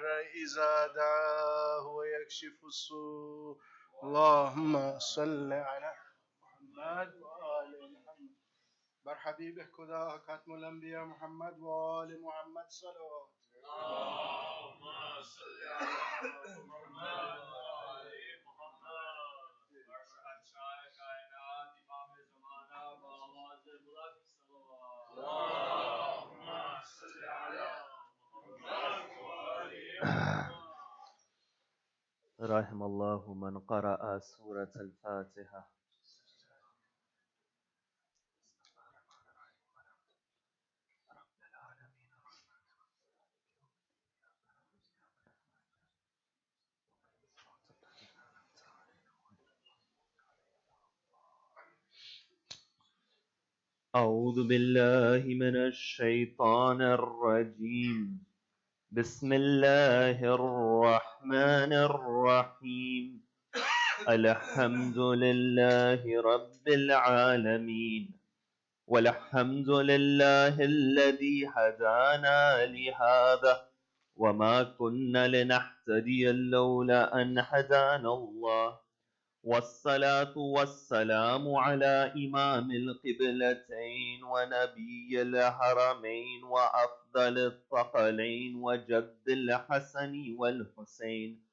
إذا دعاه ويكشف السوء. اللهم صل على محمد وآل محمد. بر حبيبه خدا ختم الأنبياء محمد وآل محمد صلوات. رحم الله من قرأ سورة الفاتحة. أعوذ بالله من الشيطان الرجيم. بسم الله الرحمن الرحيم. الحمد لله رب العالمين، والحمد لله الذي هدانا لهذا وما كنا لنهتدي لولا أن هدانا الله، والصلاة والسلام على إمام القبلتين ونبي الحرمين وأفضل الثقلين وجد الحسن والحسين،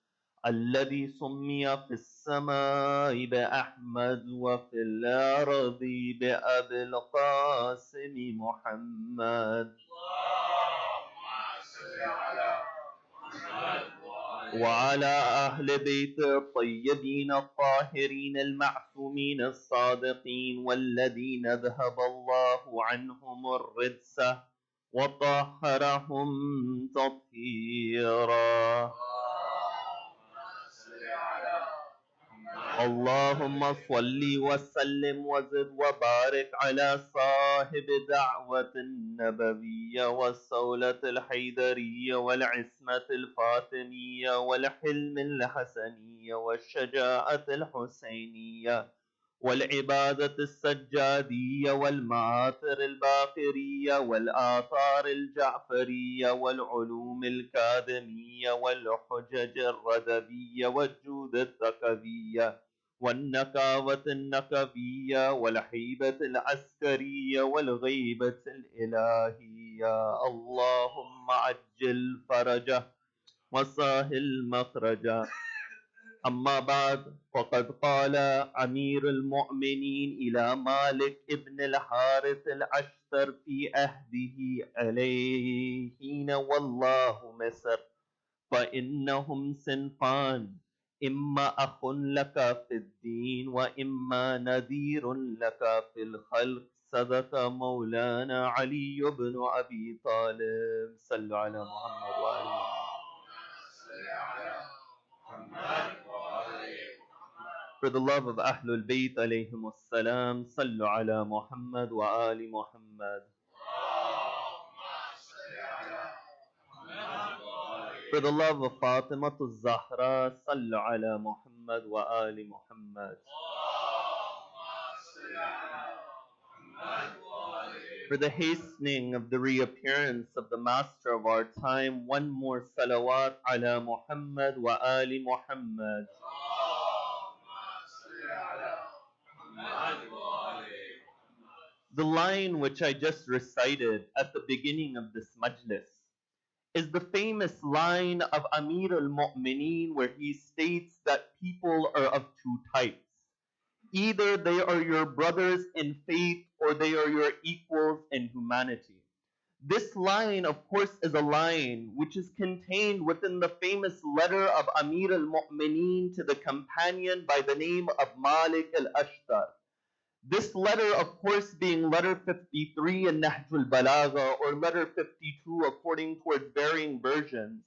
الذي سمي في السماء بأحمد وفي الأرض بأبي القاسم محمد، وعلى أهل بيت الطيبين الطاهرين المعصومين الصادقين، والذين ذهب الله عنهم الرجس وطهرهم تطهيرا. اللهم صل وسلم وزد وبارك على صاحب دعوة النبوية والصولة الحيدرية والعصمة الفاطمية والحلم الحسنية والشجاعة الحسينية والعبادة السجادية والمآثر الباقرية والآثار الجعفرية والعلوم الكاظمية والحجج الردبية والجود الثقفية والنكاوة النكبية والهيبة العسكرية والغيبة الإلهية. اللهم عجل فرجه وسهل مخرجه. أما بعد، فقد قال أمير المؤمنين إلى مالك ابن الحارث الأشتر في عهده عليه حين والله مصر: فإنهم صنفان، إما أخ لك في الدين وإما نذير لك في الخلق. صدق مولانا علي بن أبي طالب. صلوا على محمد وآل محمد. For the love of Ahlul Bayt alayhim assalam, sallu ala Muhammad wa ali Muhammad. For the love of Fatima Zahra, sallu ala Muhammad wa ali Muhammad. For the hastening of the reappearance of the master of our time, one more salawat ala Muhammad wa ali Muhammad. The line which I just recited at the beginning of this majlis is the famous line of Amir al-Mu'mineen, where he states that people are of two types. Either they are your brothers in faith or they are your equals in humanity. This line, of course, is a line which is contained within the famous letter of Amir al-Mu'mineen to the companion by the name of Malik al-Ashtar. This letter, of course, being letter 53 in Nahjul Balagha, or letter 52 according towards varying versions,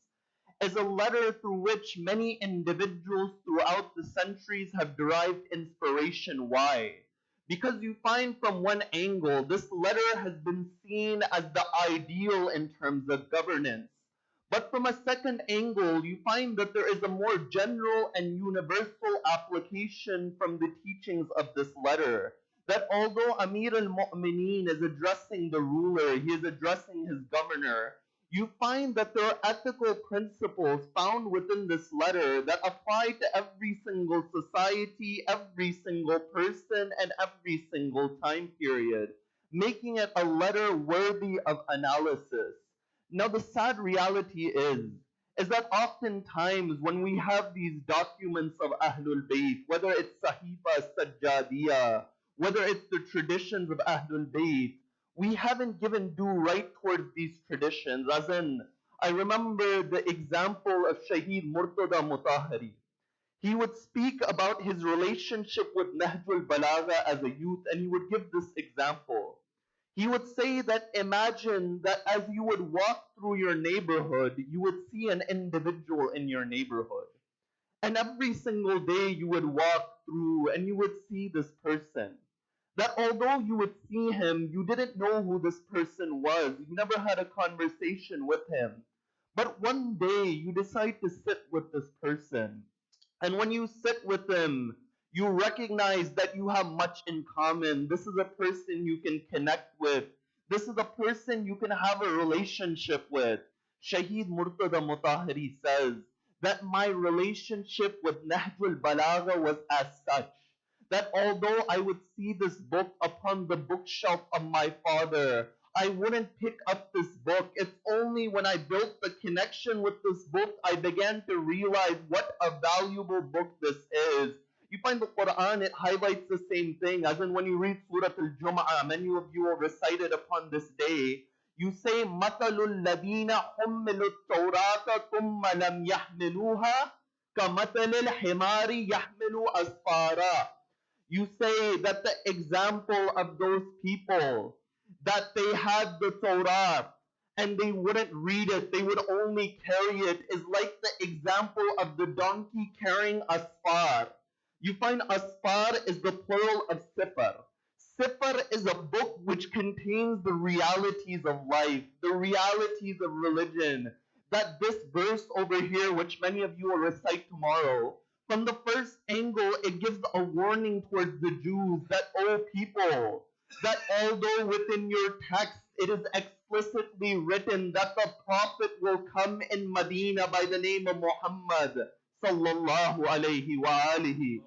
is a letter through which many individuals throughout the centuries have derived inspiration. Why? Because you find from one angle, this letter has been seen as the ideal in terms of governance. But from a second angle, you find that there is a more general and universal application from the teachings of this letter. That although Amir al-Mu'mineen is addressing the ruler, he is addressing his governor, you find that there are ethical principles found within this letter that apply to every single society, every single person, and every single time period, making it a letter worthy of analysis. Now, the sad reality is that oftentimes when we have these documents of Ahlul Bayt, whether it's Sahifa Sajjadiyah, whether it's the traditions of Ahlul Bayt, we haven't given due right towards these traditions. As in, I remember the example of Shaheed Murtada Mutahari. He would speak about his relationship with Nahjul Balagha as a youth, and he would give this example. He would say that imagine that as you would walk through your neighborhood, you would see an individual in your neighborhood. And every single day you would walk through and you would see this person. That although you would see him, you didn't know who this person was. You never had a conversation with him. But one day you decide to sit with this person. And when you sit with him, you recognize that you have much in common. This is a person you can connect with. This is a person you can have a relationship with. Shaheed Murtada Mutahiri says that my relationship with Nahjul Balagha was as such that although I would see this book upon the bookshelf of my father, I wouldn't pick up this book. It's only when I built the connection with this book, I began to realize what a valuable book this is. You find the Quran, it highlights the same thing, as in when you read Surah Al-Jum'ah, many of you will recite it upon this day. You say, مَثَلُ الَّذِينَ حُمِّلُوا التَّوْرَاةَ ثُمَّ لَمْ يَحْمِلُوهَا كَمَثَلِ الْحِمَارِ يَحْمِلُ أَسْفَارًا. You say that the example of those people that they had the Torah and they wouldn't read it, they would only carry it, is like the example of the donkey carrying asfar. You find asfar is the plural of sifar. Sifar is a book which contains the realities of life, the realities of religion. That this verse over here, which many of you will recite tomorrow, from the first angle, it gives a warning towards the Jews that, oh people, that although within your text it is explicitly written that the Prophet will come in Medina by the name of Muhammad sallallahu alayhi wa alihi.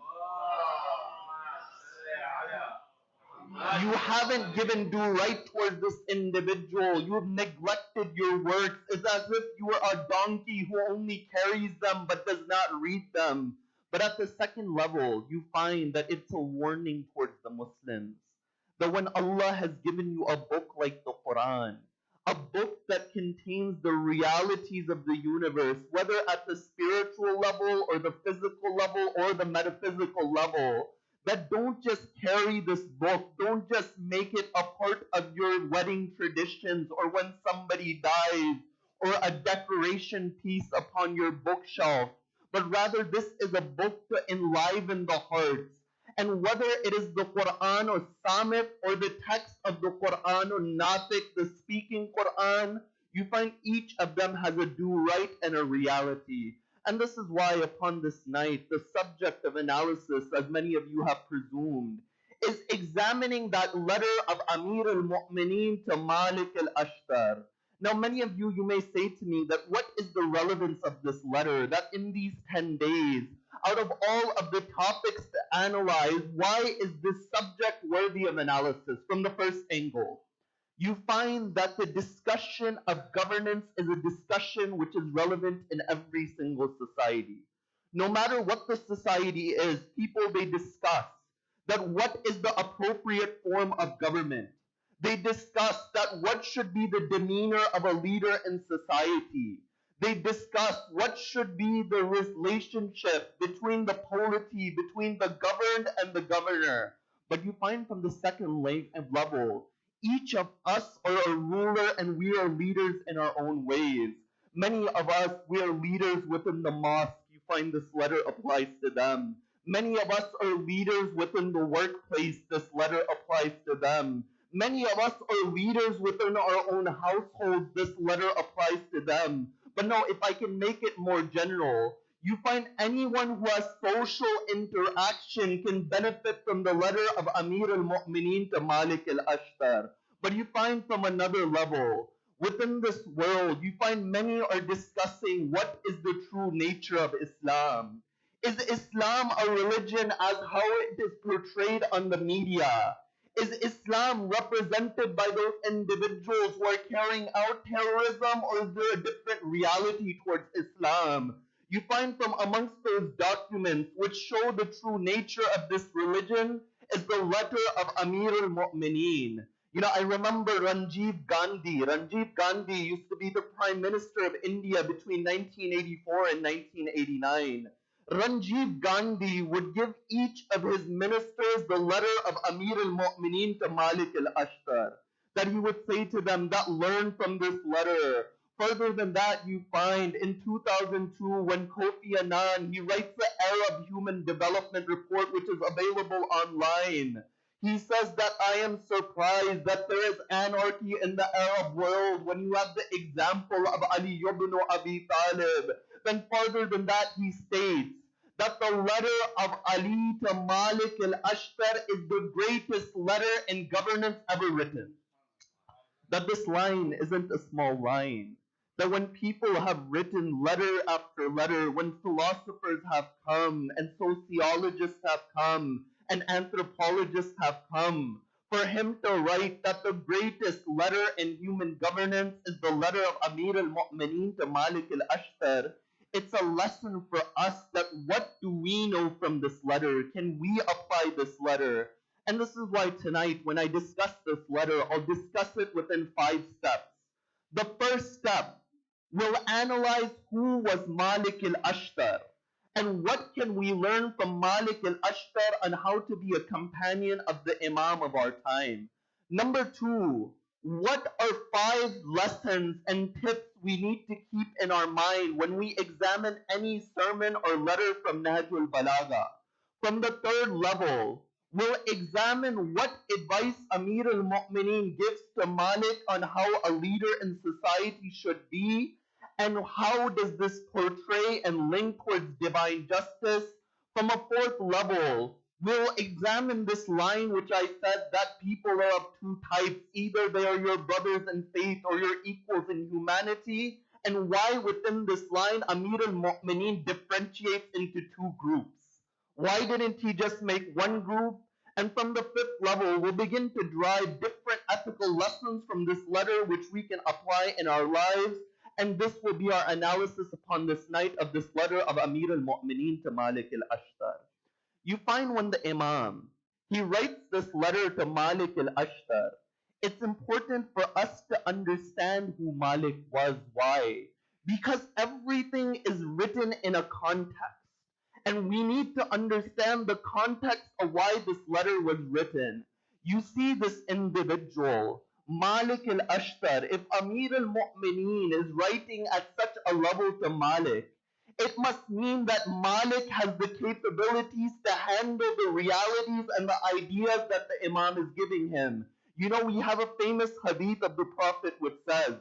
You haven't given due right towards this individual. You've neglected your works. It's as if you are a donkey who only carries them but does not read them. But at the second level, you find that it's a warning towards the Muslims. That when Allah has given you a book like the Quran, a book that contains the realities of the universe, whether at the spiritual level or the physical level or the metaphysical level, that don't just carry this book, don't just make it a part of your wedding traditions or when somebody dies or a decoration piece upon your bookshelf, but rather this is a book to enliven the hearts. And whether it is the Quran or Samit or the text of the Quran or Natik, the speaking Quran, you find each of them has a due right and a reality. And this is why upon this night, the subject of analysis, as many of you have presumed, is examining that letter of Amir al-Mu'mineen to Malik al-Ashtar. Now, many of you, you may say to me that what is the relevance of this letter? That in these 10 days, out of all of the topics to analyze, why is this subject worthy of analysis from the first angle? You find that the discussion of governance is a discussion which is relevant in every single society. No matter what the society is, people, they discuss that what is the appropriate form of government. They discuss that what should be the demeanor of a leader in society. They discuss what should be the relationship between the polity, between the governed and the governor. But you find from the second level, each of us are a ruler and we are leaders in our own ways. Many of us, we are leaders within the mosque. You find this letter applies to them. Many of us are leaders within the workplace. This letter applies to them. Many of us are leaders within our own households. This letter applies to them. But no, if I can make it more general, you find anyone who has social interaction can benefit from the letter of Amir al-Mu'mineen to Malik al-Ashtar. But you find from another level, within this world, you find many are discussing what is the true nature of Islam. Is Islam a religion as how it is portrayed on the media? Is Islam represented by those individuals who are carrying out terrorism, or is there a different reality towards Islam? You find from amongst those documents which show the true nature of this religion is the letter of Amir al-Mu'mineen. You know, I remember Ranjiv Gandhi. Ranjiv Gandhi used to be the Prime Minister of India between 1984 and 1989. Ranjiv Gandhi would give each of his ministers the letter of Amir al-Mu'mineen to Malik al-Ashtar. That he would say to them that learn from this letter. Further than that, you find in 2002 when Kofi Annan, he writes the Arab Human Development Report, which is available online. He says that I am surprised that there is anarchy in the Arab world when you have the example of Ali ibn Abi Talib. Then further than that, he states that the letter of Ali to Malik al-Ashtar is the greatest letter in governance ever written. That this line isn't a small line. That when people have written letter after letter, when philosophers have come and sociologists have come and anthropologists have come, for him to write that the greatest letter in human governance is the letter of Amir al-Mu'mineen to Malik al-Ashtar, it's a lesson for us that what do we know from this letter? Can we apply this letter? And this is why tonight, when I discuss this letter, I'll discuss it within 5 steps. The first step, we'll analyze who was Malik al-Ashtar and what can we learn from Malik al-Ashtar on how to be a companion of the Imam of our time. Number 2, what are 5 lessons and tips we need to keep in our mind when we examine any sermon or letter from Nahjul Balagha? From the 3rd level, we'll examine what advice Amir al-Mu'mineen gives to Malik on how a leader in society should be, and how does this portray and link towards divine justice. From a 4th level, we'll examine this line which I said that people are of 2 types. Either they are your brothers in faith or your equals in humanity, and why within this line Amir al-Mu'mineen differentiates into 2 groups. Why didn't he just make one group? And from the 5th level, we'll begin to derive different ethical lessons from this letter which we can apply in our lives. And this will be our analysis upon this night of this letter of Amir al-Mu'mineen to Malik al-Ashtar. You find when the Imam, he writes this letter to Malik al-Ashtar, it's important for us to understand who Malik was. Why? Because everything is written in a context. And we need to understand the context of why this letter was written. You see this individual, Malik al-Ashtar, if Amir al-Mu'mineen is writing at such a level to Malik, it must mean that Malik has the capabilities to handle the realities and the ideas that the Imam is giving him. You know, we have a famous hadith of the Prophet which says,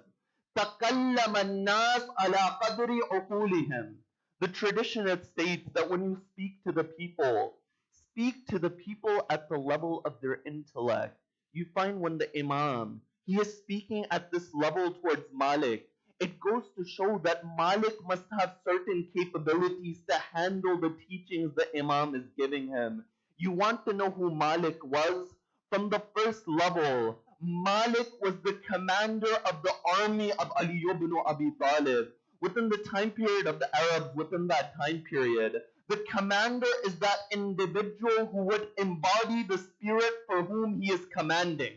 تَكَلَّمَ النَّاسِ عَلَى قَدْرِ عُقُولِهِمْ. The tradition it states that when you speak to the people at the level of their intellect. You find when the Imam, he is speaking at this level towards Malik, it goes to show that Malik must have certain capabilities to handle the teachings the Imam is giving him. You want to know who Malik was? From the 1st level, Malik was the commander of the army of Ali ibn Abi Talib. Within the time period of the Arabs, within that time period, the commander is that individual who would embody the spirit for whom he is commanding.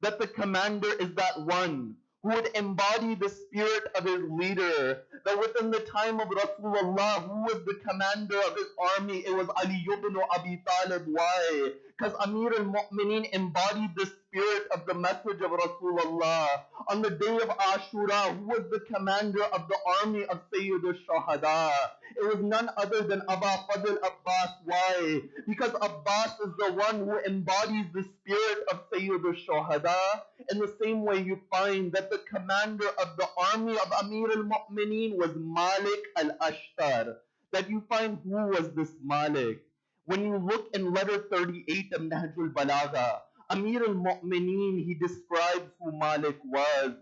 That the commander is that one who would embody the spirit of his leader. That within the time of Rasulullah, who was the commander of his army? It was Ali ibn Abi Talib. Why? Because Amir al-Mu'mineen embodied the spirit of the message of Rasulullah. On the day of Ashura, who was the commander of the army of Sayyid al-Shahada? It was none other than Aba Fadl Abbas. Why? Because Abbas is the one who embodies the spirit of Sayyid al-Shahada. In the same way, you find that the commander of the army of Amir al-Mu'mineen was Malik al-Ashtar. That you find who was this Malik. When you look in letter 38 of Nahjul Balagha, Amir al-Mu'mineen, he describes who Malik was.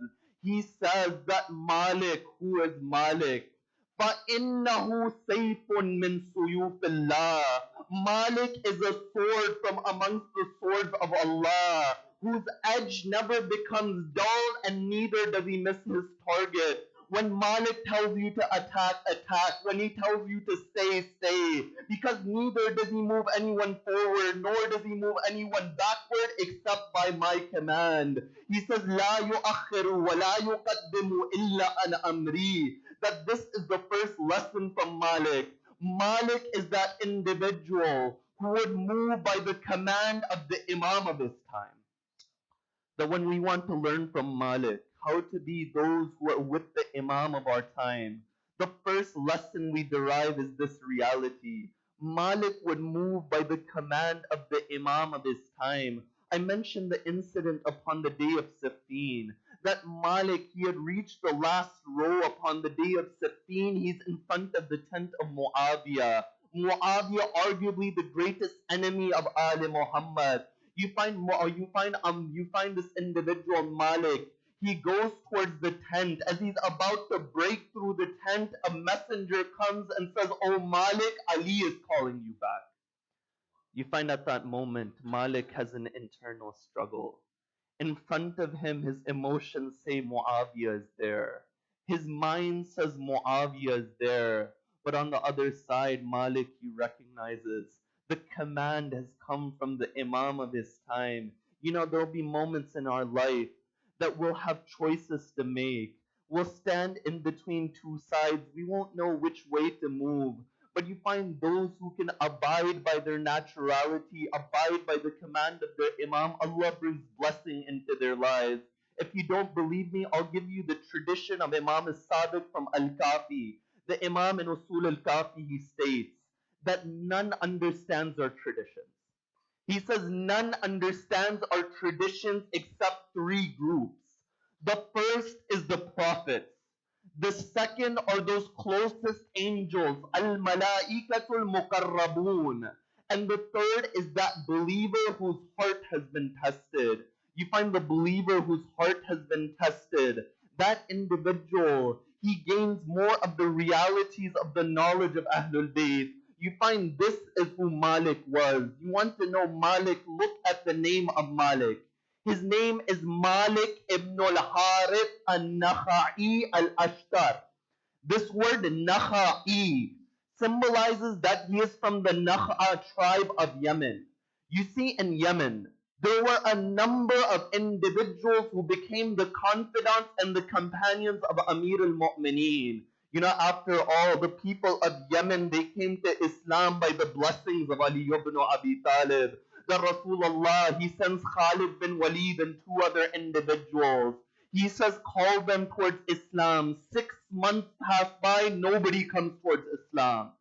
He says that Malik, who is Malik? فَإِنَّهُ سَيْفٌ مِّن سُيُوفِ اللَّهِ. Malik is a sword from amongst the swords of Allah, whose edge never becomes dull and neither does he miss his target. When Malik tells you to attack, attack. When he tells you to stay, stay. Because neither does he move anyone forward, nor does he move anyone backward except by my command. He says, لا يؤخر ولا يقدم إلا عن أمري. That this is the first lesson from Malik. Malik is that individual who would move by the command of the Imam of his time. That when we want to learn from Malik how to be those who are with the Imam of our time, the first lesson we derive is this reality. Malik would move by the command of the Imam of his time. I mentioned the incident upon the day of Siffin, that Malik, he had reached the last row upon the day of Siffin. He's in front of the tent of Muawiyah. Muawiyah, arguably the greatest enemy of Ali Muhammad. You find this individual Malik. He goes towards the tent. As he's about to break through the tent, a messenger comes and says, "Oh Malik, Ali is calling you back." You find at that moment Malik has an internal struggle. In front of him, his emotions say Muawiyah is there. His mind says Muawiyah is there. But on the other side, Malik, he recognizes the command has come from the Imam of his time. There'll be moments in our life that we'll have choices to make. We'll stand in between two sides. We won't know which way to move. But you find those who can abide by their naturality, abide by the command of their Imam, Allah brings blessing into their lives. If you don't believe me, I'll give you the tradition of Imam al-Sadiq from Al-Kafi. The Imam in Usul al-Kafi, he states that none understands our traditions. He says none understands our traditions except three groups. The first is the prophets. The second are those closest angels, al-malaikatul muqarrabun. And the third is that believer whose heart has been tested. You find the believer whose heart has been tested. That individual, he gains more of the realities of the knowledge of Ahlul Bayt. You find this is who Malik was. You want to know Malik? Look at the name of Malik. His name is Malik ibn al-Harith al-Nakha'i al-Ashtar. This word Nakha'i symbolizes that he is from the Nakha tribe of Yemen. You see, in Yemen, there were a number of individuals who became the confidants and the companions of Amir al-Mu'mineen. After all, the people of Yemen, they came to Islam by the blessings of Ali ibn Abi Talib. The Rasulullah, he sends Khalid bin Walid and two other individuals. He says, call them towards Islam. 6 months pass by, nobody comes towards Islam.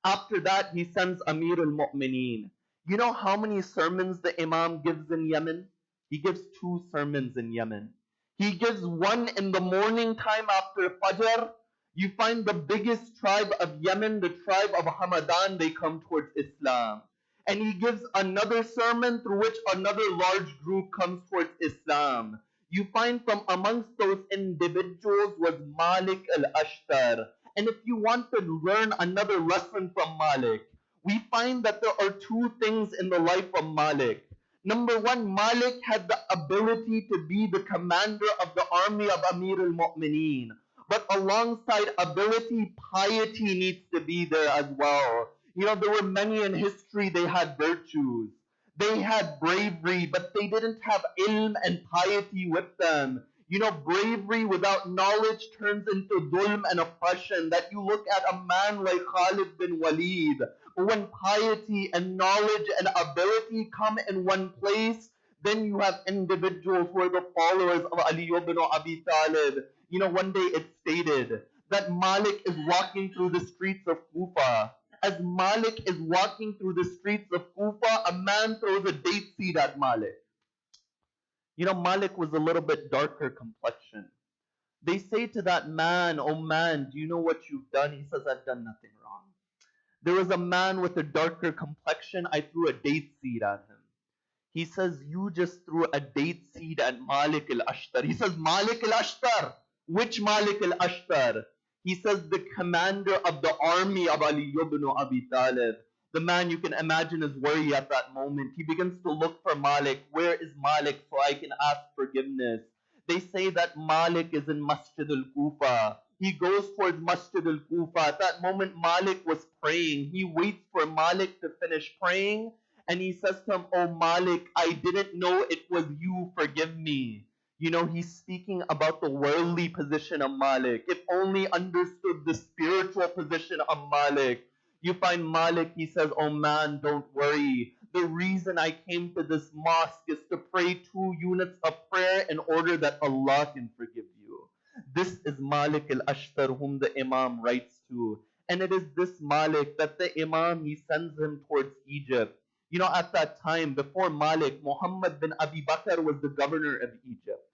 After that, he sends Amir al-Mu'mineen. You know how many sermons the Imam gives in Yemen? He gives 2 sermons in Yemen. He gives one in the morning time after Fajr. You find the biggest tribe of Yemen, the tribe of Hamadan, they come towards Islam. And he gives another sermon through which another large group comes towards Islam. You find from amongst those individuals was Malik al-Ashtar. And if you want to learn another lesson from Malik, we find that there are 2 things in the life of Malik. Number 1, Malik had the ability to be the commander of the army of Amir al-Mu'mineen. But alongside ability, piety needs to be there as well. There were many in history, they had virtues. They had bravery, but they didn't have ilm and piety with them. Bravery without knowledge turns into dhulm and oppression. That you look at a man like Khalid bin Walid, but when piety and knowledge and ability come in one place, then you have individuals who are the followers of Ali ibn Abi Talib. One day it's stated that Malik is walking through the streets of Kufa. As Malik is walking through the streets of Kufa, a man throws a date seed at Malik. Malik was a little bit darker complexion. They say to that man, "Oh man, do you know what you've done?" He says, "I've done nothing wrong. There was a man with a darker complexion, I threw a date seed at him." He says, "You just threw a date seed at Malik al-Ashtar." He says, "Malik al-Ashtar? Which Malik al-Ashtar?" He says, "The commander of the army of Ali ibn Abi Talib." The man, you can imagine his worry at that moment. He begins to look for Malik. Where is Malik so I can ask forgiveness? They say that Malik is in Masjid al-Kufa. He goes towards Masjid al-Kufa. At that moment, Malik was praying. He waits for Malik to finish praying. And he says to him, "Oh Malik, I didn't know it was you. Forgive me." He's speaking about the worldly position of Malik. If only understood the spiritual position of Malik. You find Malik, he says, "Oh man, don't worry. The reason I came to this mosque is to pray 2 units of prayer in order that Allah can forgive you." This is Malik al-Ashtar whom the Imam writes to. And it is this Malik that the Imam, he sends him towards Egypt. At that time, before Malik, Muhammad bin Abi Bakr was the governor of Egypt.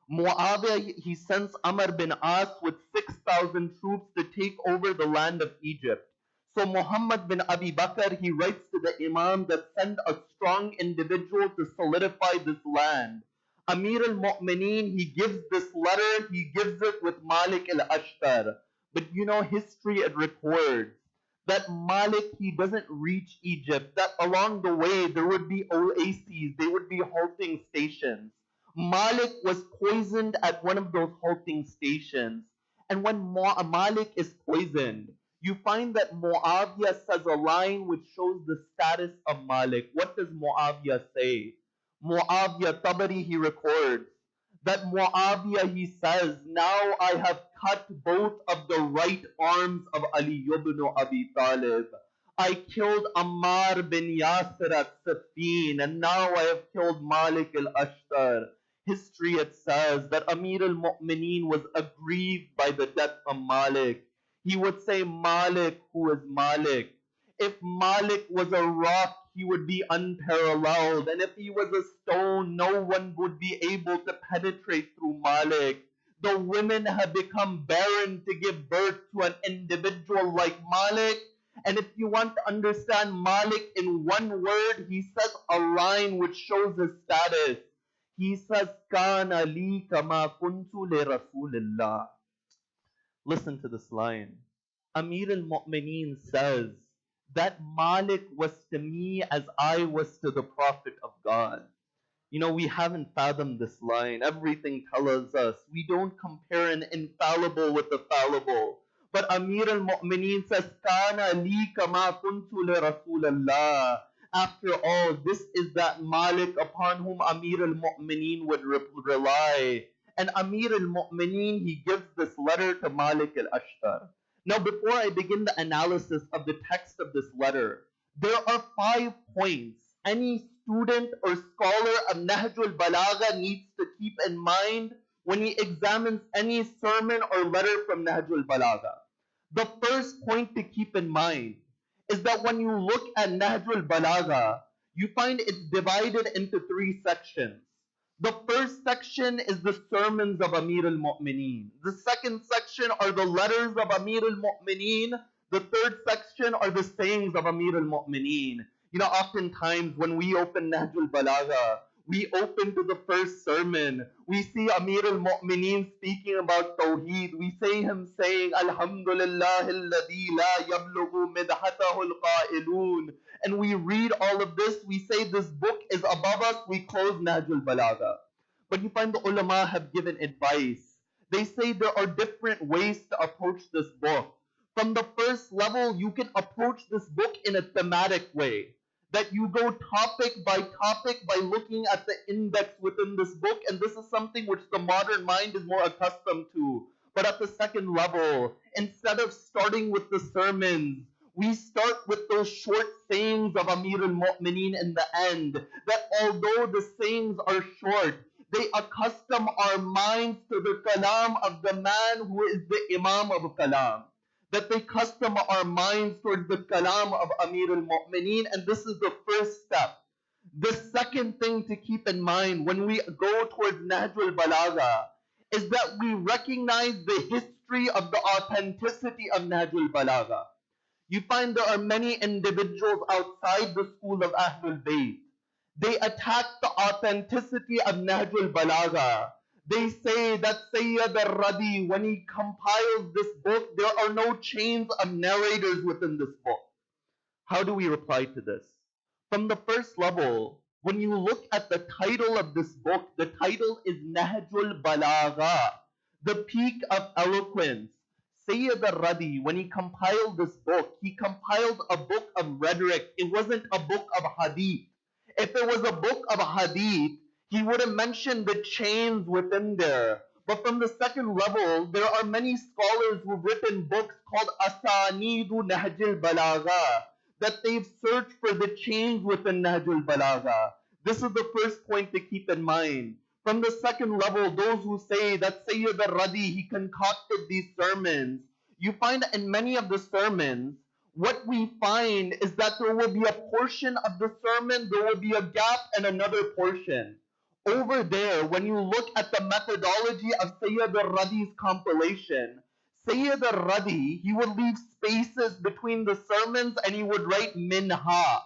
Muawiyah, he sends Amr bin As with 6,000 troops to take over the land of Egypt. So Muhammad bin Abi Bakr, he writes to the Imam that send a strong individual to solidify this land. Amir al-Mu'mineen, he gives this letter, he gives it with Malik al-Ashtar. But you know, history, it records that Malik, he doesn't reach Egypt, that along the way there would be oases, there would be halting stations. Malik was poisoned at one of those halting stations. And when Malik is poisoned, you find that Muawiyah says a line which shows the status of Malik. What does Muawiyah say? Muawiyah, Tabari, he records that Muawiyah, he says, now I have cut both of the right arms of Ali ibn Abi Talib. I killed Ammar bin Yasir at Safin, and now I have killed Malik al-Ashtar. History, it says that Amir al-Mu'mineen was aggrieved by the death of Malik. He would say, Malik, who is Malik? If Malik was a rock, he would be unparalleled. And if he was a stone, no one would be able to penetrate through Malik. The women have become barren to give birth to an individual like Malik. And if you want to understand Malik in one word, he says a line which shows his status. He says, Kana li kama kuntu li Rasulillah. Listen to this line. Amir al-Mu'mineen says that Malik was to me as I was to the Prophet of God. You know, we haven't fathomed this line. Everything tells us we don't compare an infallible with the fallible. But Amir al-Mu'mineen says, Kana li kama kuntu li Rasulallah. After all, this is that Malik upon whom Amir al-Mu'mineen would rely. And Amir al-Mu'mineen, he gives this letter to Malik al-Ashtar. Now, before I begin the analysis of the text of this letter, there are 5 points any student or scholar of Nahjul Balagha needs to keep in mind when he examines any sermon or letter from Nahjul Balagha. The first point to keep in mind is that when you look at Nahjul Balagha, you find it's divided into 3 sections. The first section is the sermons of Amir al-Mu'mineen. The second section are the letters of Amir al-Mu'mineen. The third section are the sayings of Amir al-Mu'mineen. You know, oftentimes when we open Nahjul Balagha, we open to the first sermon. We see Amir al-Mu'mineen speaking about Tawheed. We see him saying, Alhamdulillah alladhi la yablughu midhatahu al-qailun. And we read all of this. We say this book is above us. We close Nahjul Balagha. But you find the ulama have given advice. They say there are different ways to approach this book. From the first level, you can approach this book in a thematic way. That you go topic by looking at the index within this book, and this is something which the modern mind is more accustomed to. But at the second level, instead of starting with the sermons, we start with those short sayings of Amir al-Mu'mineen in the end, that although the sayings are short, they accustom our minds to the kalam of the man who is the Imam of Kalam. That they custom our minds towards the kalam of Amir al-Mu'mineen, and this is the first step. The second thing to keep in mind when we go towards Nahjul Balagha is that we recognize the history of the authenticity of Nahjul Balagha. You find there are many individuals outside the school of Ahlul Bayt. They attack the authenticity of Nahjul Balagha. They say that Sayyid al-Radi, when he compiles this book, there are no chains of narrators within this book. How do we reply to this? From the first level, when you look at the title of this book, the title is Nahjul Balagha, the peak of eloquence. Sayyid al-Radi, when he compiled this book, he compiled a book of rhetoric. It wasn't a book of hadith. If it was a book of hadith, he would have mentioned the chains within there. But from the second level, there are many scholars who've written books called Asanidu Nahjul Balagha, that they've searched for the chains within Nahjul Balagha. This is the first point to keep in mind. From the second level, those who say that Sayyid al-Radi, he concocted these sermons, you find in many of the sermons, what we find is that there will be a portion of the sermon, there will be a gap and another portion. Over there, when you look at the methodology of Sayyid al-Radi's compilation, Sayyid al-Radi, he would leave spaces between the sermons and he would write minha.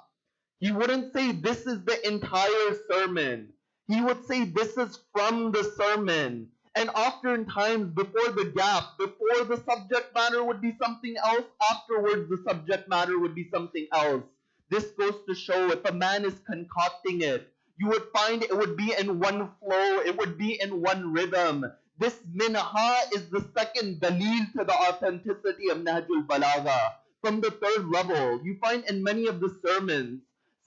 He wouldn't say this is the entire sermon. He would say this is from the sermon. And oftentimes before the gap, before the subject matter would be something else, afterwards the subject matter would be something else. This goes to show if a man is concocting it, you would find it would be in one flow, it would be in one rhythm. This minha is the second dalil to the authenticity of Nahjul Balagha. From the third level, you find in many of the sermons,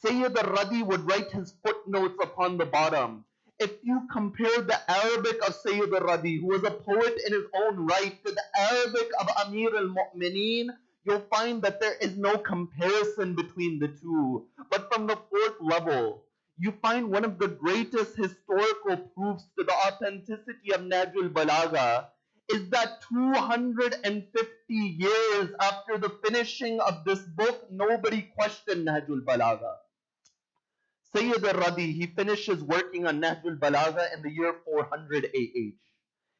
Sayyid al-Radi would write his footnotes upon the bottom. If you compare the Arabic of Sayyid al-Radi, who was a poet in his own right, to the Arabic of Amir al-Mu'mineen, you'll find that there is no comparison between the two. But from the fourth level, you find one of the greatest historical proofs to the authenticity of Nahjul Balagha is that 250 years after the finishing of this book, nobody questioned Nahjul Balagha. Sayyid al-Radi, he finishes working on Nahjul Balagha in the year 400 AH.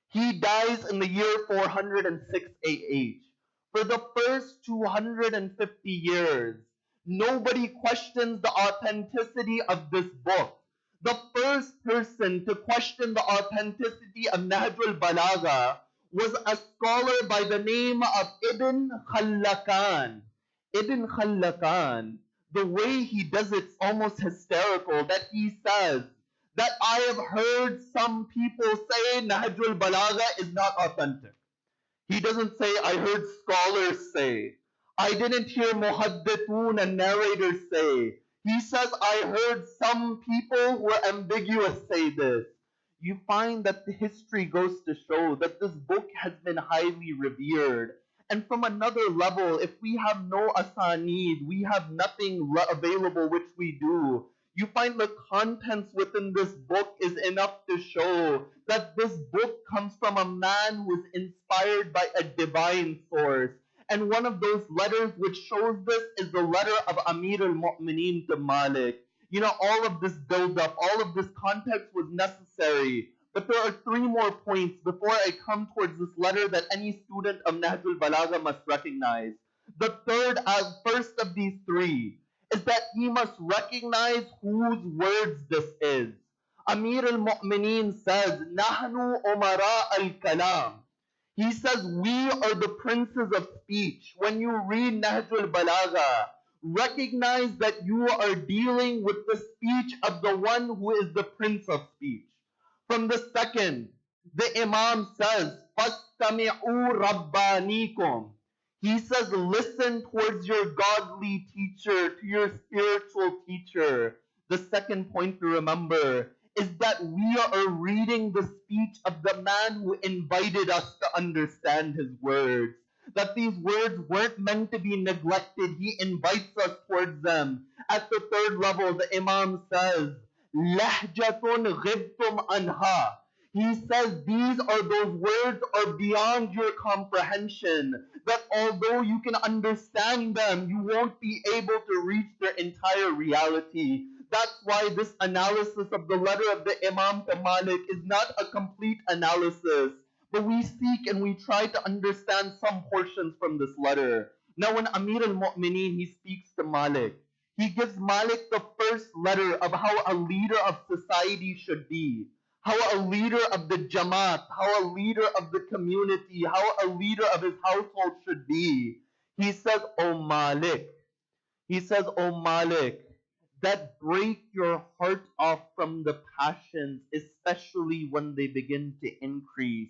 He dies in the year 406 AH. For the first 250 years, nobody questions the authenticity of this book. The first person to question the authenticity of Nahjul Balagha was a scholar by the name of Ibn Khallakan. Ibn Khallakan, the way he does it's almost hysterical, that he says that I have heard some people say Nahjul Balagha is not authentic. He doesn't say I heard scholars say. I didn't hear muhaddithun and narrators say. He says I heard some people who are ambiguous say this. You find that the history goes to show that this book has been highly revered. And from another level, if we have no asanid, we have nothing available which we do. You find the contents within this book is enough to show that this book comes from a man who is inspired by a divine source. And one of those letters which shows this is the letter of Amir al-Mu'mineen to Malik. You know, all of this build-up, all of this context was necessary. But there are three more points before I come towards this letter that any student of Nahjul Balagha must recognize. The first of these three is that he must recognize whose words this is. Amir al-Mu'mineen says, Nahnu umara al-kalam. He says, we are the princes of speech. When you read Nahjul Balagha, recognize that you are dealing with the speech of the one who is the prince of speech. From the second, the Imam says, Fastami'u Rabbanikum. He says, listen towards your godly teacher, to your spiritual teacher. The second point to remember is that we are reading the speech of the man who invited us to understand his words. That these words weren't meant to be neglected. He invites us towards them. At the third level, the Imam says, Lahjatun ghibtum anha. He says these are those words are beyond your comprehension. That although you can understand them, you won't be able to reach their entire reality. That's why this analysis of the letter of the Imam to Malik is not a complete analysis. But we seek and we try to understand some portions from this letter. Now when Amir al-Mu'mineen, he speaks to Malik, he gives Malik the first letter of how a leader of society should be. How a leader of the Jamaat, how a leader of the community, how a leader of his household should be. He says, O Malik, that break your heart off from the passions, especially when they begin to increase.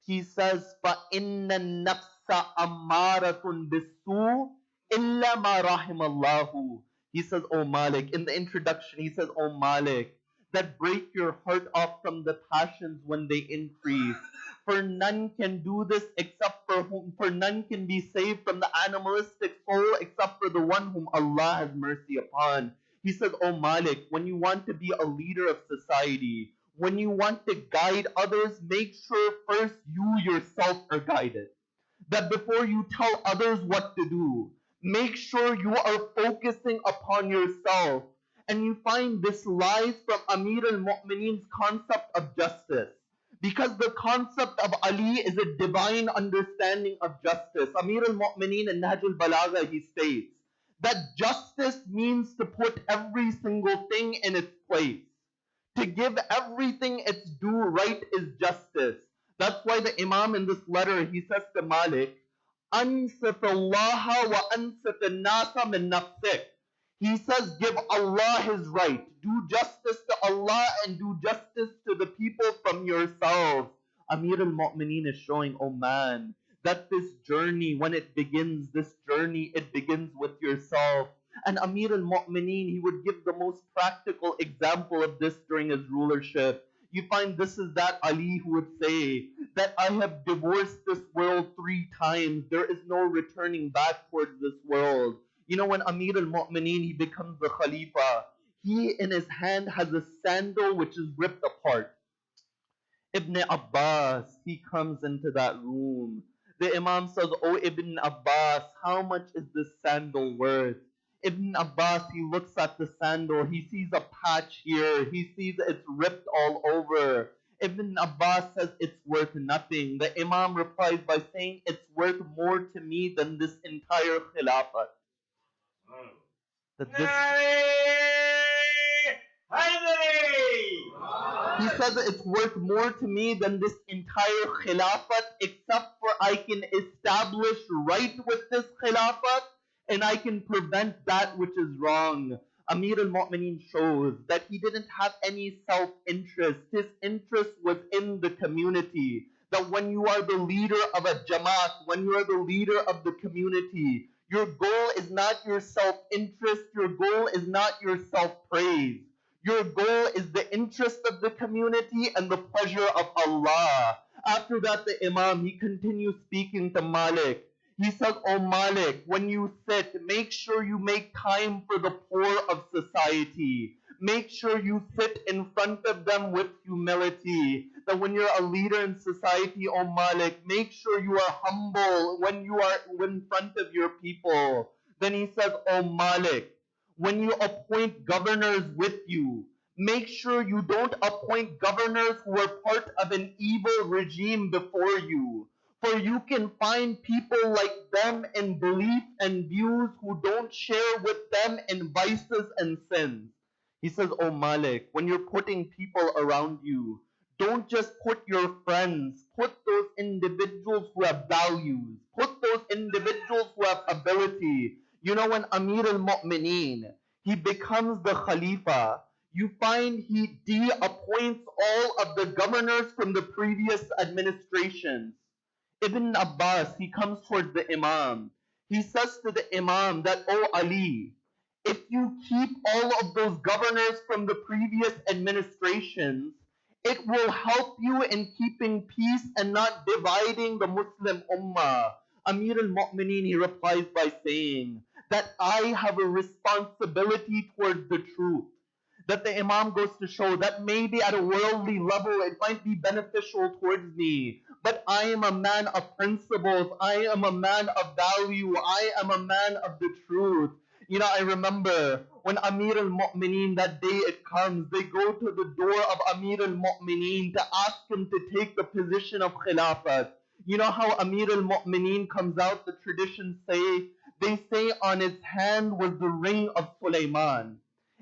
He says, فَإِنَّ النَّفْسَ أَمَّارَةٌ بِالسُّوءِ إِلَّا مَا رَحِمَ اللَّهُ. He says, O Malik, in the introduction, he says, O Malik, that break your heart off from the passions when they increase. For none can do this except for none can be saved from the animalistic soul except for the one whom Allah has mercy upon. He says, O Malik, when you want to be a leader of society, when you want to guide others, make sure first you yourself are guided. That before you tell others what to do, make sure you are focusing upon yourself. And you find this lies from Amir al-Mu'mineen's concept of justice. Because the concept of Ali is a divine understanding of justice. Amir al-Mu'mineen in Nahj al-Balagha, he states that justice means to put every single thing in its place. To give everything its due right is justice. That's why the Imam in this letter, he says to Malik, أَنْصِفِ اللَّهَ وَأَنْصِفِ النَّاسَ مِنْ نَفْسِكَ. He says, give Allah His right. Do justice to Allah and do justice to the people from yourselves. Amir al-Mu'mineen is showing, oh man, that this journey, when it begins, this journey, it begins with yourself. And Amir al-Mu'mineen, he would give the most practical example of this during his rulership. You find this is that Ali who would say that I have divorced this world 3 times. There is no returning back towards this world. You know, when Amir al-Mu'mineen, he becomes the Khalifa, he in his hand has a sandal which is ripped apart. Ibn Abbas, he comes into that room. The Imam says, oh Ibn Abbas, how much is this sandal worth? Ibn Abbas, he looks at the sandal, he sees a patch here, he sees it's ripped all over. Ibn Abbas says it's worth nothing. The Imam replies by saying it's worth more to me than this entire Khilafat. That this, he says it's worth more to me than this entire Khilafat, except for I can establish right with this Khilafat and I can prevent that which is wrong. Amir al-Mu'mineen shows that he didn't have any self-interest. His interest was in the community. That when you are the leader of a jamaat, when you are the leader of the community, your goal is not your self-interest, your goal is not your self-praise. Your goal is the interest of the community and the pleasure of Allah. After that, the Imam, he continues speaking to Malik. He says, oh Malik, when you sit, make sure you make time for the poor of society. Make sure you sit in front of them with humility. That when you're a leader in society, oh Malik, make sure you are humble when you are in front of your people. Then he says, oh Malik, when you appoint governors with you, make sure you don't appoint governors who are part of an evil regime before you. For you can find people like them in belief and views who don't share with them in vices and sins. He says, oh Malik, when you're putting people around you, don't just put your friends, put those individuals who have values, put those individuals who have ability. You know, when Amir al-Mu'mineen, he becomes the Khalifa, you find he de-appoints all of the governors from the previous administrations. Ibn Abbas, he comes towards the Imam. He says to the Imam that, oh Ali, if you keep all of those governors from the previous administrations, it will help you in keeping peace and not dividing the Muslim Ummah. Amir al-Mu'mineen, he replies by saying that I have a responsibility towards the truth. That the Imam goes to show that maybe at a worldly level it might be beneficial towards me, but I am a man of principles, I am a man of value, I am a man of the truth. You know, I remember when Amir al-Mu'mineen, that day it comes, they go to the door of Amir al-Mu'mineen to ask him to take the position of Khilafat. You know how Amir al-Mu'mineen comes out, the traditions say, they say on his hand was the ring of Sulaiman.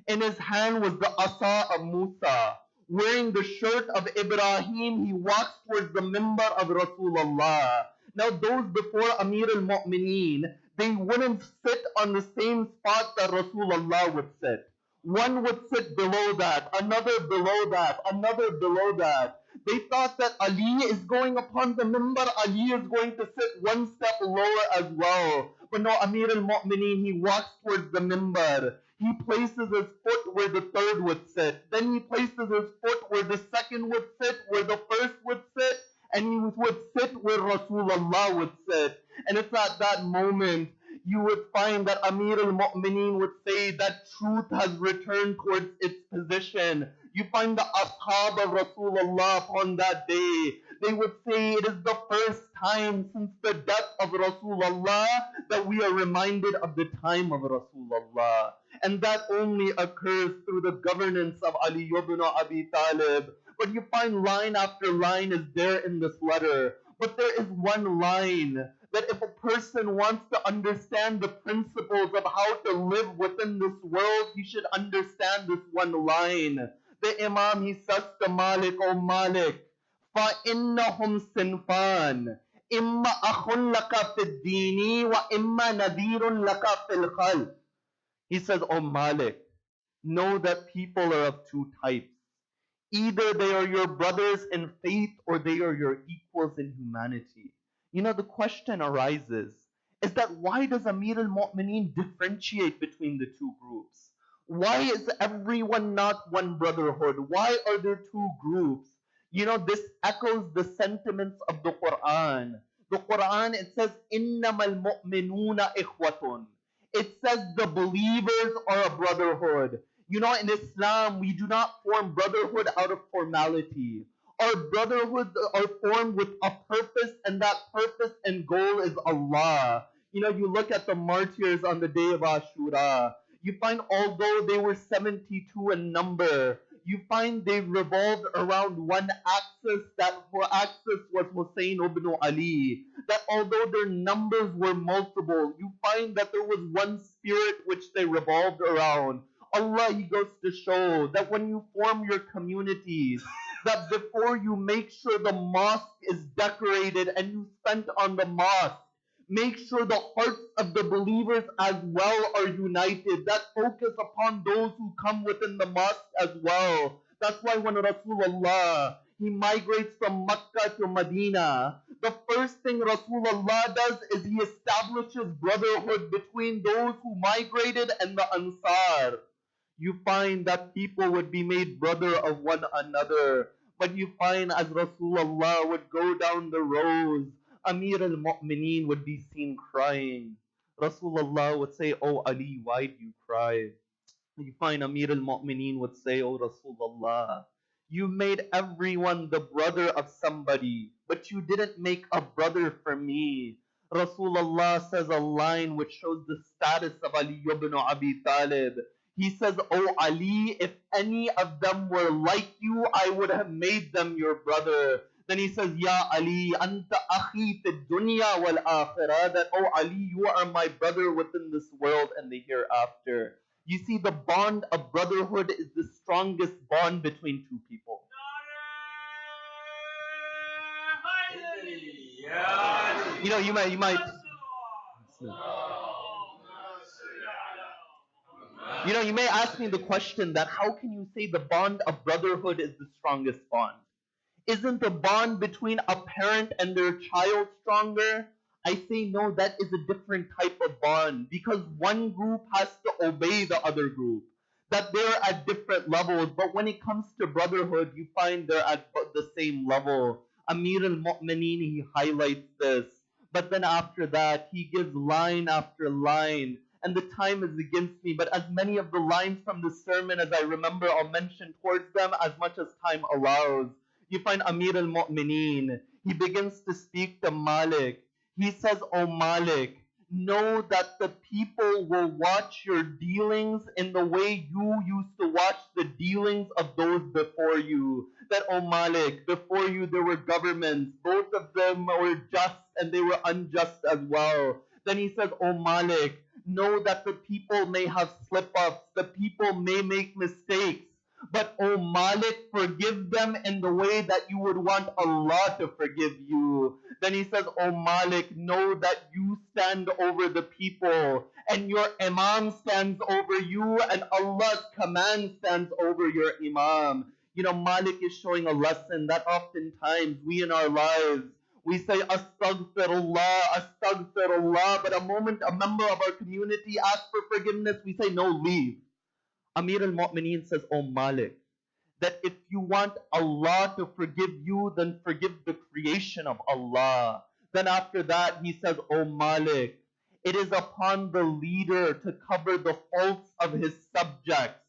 In his hand was the asa of Musa. Wearing the shirt of Ibrahim, he walks towards the mimbar of Rasulullah. Now those before Amir al-Mu'mineen, they wouldn't sit on the same spot that Rasulullah would sit. One would sit below that, another below that, another below that. They thought that Ali is going upon the mimbar, Ali is going to sit one step lower as well. But no, Amir al-Mu'mineen, he walks towards the mimbar. He places his foot where the third would sit. Then he places his foot where the second would sit, where the first would sit, and he would sit where Rasulullah would sit. And it's at that moment you would find that Amir al-Mu'mineen would say that truth has returned towards its position. You find the ashab of Rasulullah upon that day. They would say it is the first time since the death of Rasulullah that we are reminded of the time of Rasulullah. And that only occurs through the governance of Ali ibn Abi Talib. But you find line after line is there in this letter. But there is one line that if a person wants to understand the principles of how to live within this world, he should understand this one line. The Imam, he says to Malik, O Malik, فَإِنَّهُمْ صِنْفَانِ إِمَّا أَخٌ لَكَ فِي الدِّينِ وَإِمَّا نَذِيرٌ لَكَ فِي الْخَلْقِ. He says, O Malik, know that people are of two types. Either they are your brothers in faith or they are your equals in humanity. The question arises is that why does Amir al-Mu'mineen differentiate between the two groups? Why is everyone not one brotherhood? Why are there two groups? This echoes the sentiments of the Quran. The Quran, it says, إِنَّمَا الْمُؤْمِنُونَ إِخْوَةٌ. It says the believers are a brotherhood. In Islam, we do not form brotherhood out of formality. Our brotherhoods are formed with a purpose, and that purpose and goal is Allah. You look at the martyrs on the day of Ashura. You find although they were 72 in number, you find they revolved around one axis. That axis was Hussein ibn Ali. That although their numbers were multiple, you find that there was one spirit which they revolved around. Allah, He goes to show that when you form your communities, that before you make sure the mosque is decorated and you spend on the mosque, make sure the hearts of the believers as well are united. That focus upon those who come within the mosque as well. That's why when Rasulullah, he migrates from Mecca to Medina, the first thing Rasulullah does is he establishes brotherhood between those who migrated and the Ansar. You find that people would be made brother of one another. But you find as Rasulullah would go down the rows, Amir al-Mu'mineen would be seen crying. Rasulullah would say, Oh Ali, why do you cry? You find Amir al-Mu'mineen would say, Oh Rasulullah, you made everyone the brother of somebody, but you didn't make a brother for me. Rasulullah says a line which shows the status of Ali ibn Abi Talib. He says, Oh Ali, if any of them were like you, I would have made them your brother. Then he says, Ya Ali, anta akhi fi dunya wal akhirah. That, oh Ali, you are my brother within this world and the hereafter. You see, the bond of brotherhood is the strongest bond between two people. You might you may ask me the question that how can you say the bond of brotherhood is the strongest bond? Isn't the bond between a parent and their child stronger? I say no, that is a different type of bond because one group has to obey the other group. That they're at different levels, but when it comes to brotherhood, you find they're at the same level. Amir al-Mu'mineen, he highlights this. But then after that, he gives line after line. And the time is against me, but as many of the lines from the sermon as I remember, I'll mention towards them as much as time allows. You find Amir al-Mu'mineen, he begins to speak to Malik. He says, O Malik, know that the people will watch your dealings in the way you used to watch the dealings of those before you. That, O Malik, before you there were governments. Both of them were just and they were unjust as well. Then he says, O Malik, know that the people may have slip-ups. The people may make mistakes. But, O Malik, forgive them in the way that you would want Allah to forgive you. Then he says, O Malik, know that you stand over the people, and your Imam stands over you, and Allah's command stands over your Imam. Malik is showing a lesson that oftentimes we in our lives, we say, Astaghfirullah, Astaghfirullah, but a member of our community asks for forgiveness, we say, no, leave. Amir al-Mu'mineen says, O Malik, that if you want Allah to forgive you, then forgive the creation of Allah. Then after that, he says, O Malik, it is upon the leader to cover the faults of his subjects.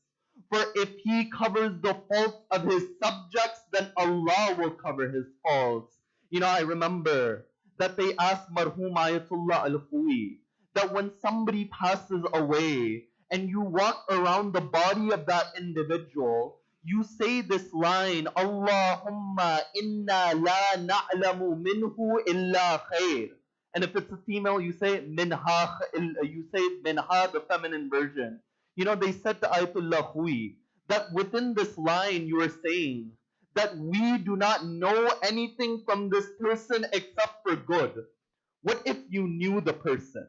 For if he covers the faults of his subjects, then Allah will cover his faults. I remember that they asked Marhum Ayatullah al-Khuwi that when somebody passes away, and you walk around the body of that individual, you say this line, Allahumma inna la na'lamu minhu illa khair. And if it's a female, you say minha, you say minha, the feminine version. You know, they said to Ayatollah Hui that within this line you are saying that we do not know anything from this person except for good. What if you knew the person?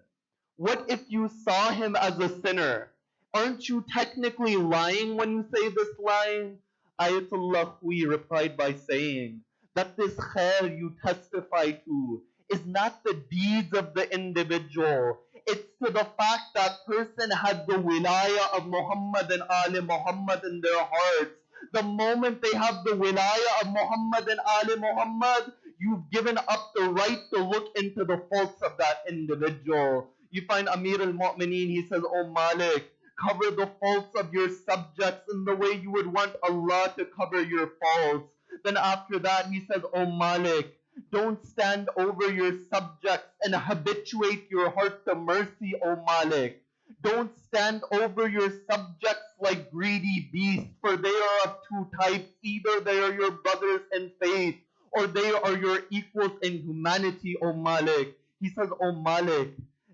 What if you saw him as a sinner? Aren't you technically lying when you say this line? Ayatollah Hui replied by saying that this khair you testify to is not the deeds of the individual. It's to the fact that person had the wilayah of Muhammad and Ali Muhammad in their hearts. The moment they have the wilayah of Muhammad and Ali Muhammad, you've given up the right to look into the faults of that individual. You find Amir al-Mu'mineen, he says, Oh Malik, cover the faults of your subjects in the way you would want Allah to cover your faults. Then after that, he says, Oh Malik, don't stand over your subjects and habituate your heart to mercy, O Malik. Don't stand over your subjects like greedy beasts, for they are of two types. Either they are your brothers in faith, or they are your equals in humanity, O Malik. He says, O Malik,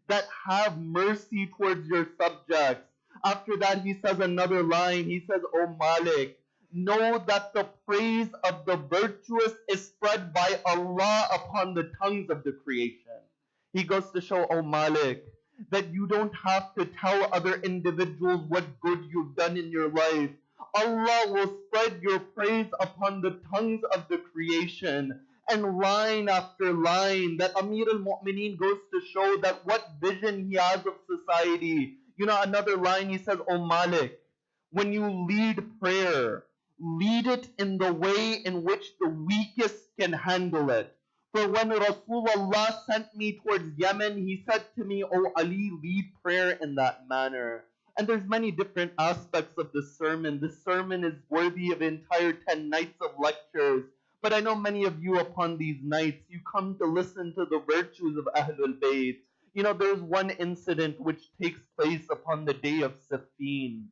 that have mercy towards your subjects. After that, he says another line. He says, O Malik, know that the praise of the virtuous is spread by Allah upon the tongues of the creation. He goes to show, O Malik, that you don't have to tell other individuals what good you've done in your life. Allah will spread your praise upon the tongues of the creation. And line after line, that Amir al-Mu'mineen goes to show that what vision he has of society. You know, another line he says, O Malik, when you lead prayer, lead it in the way in which the weakest can handle it. For when Rasulullah sent me towards Yemen, he said to me, O Ali, lead prayer in that manner. And there's many different aspects of this sermon. This sermon is worthy of entire 10 nights of lectures. But I know many of you upon these nights, you come to listen to the virtues of Ahlul Bayt. You know, there's one incident which takes place upon the day of Siffin.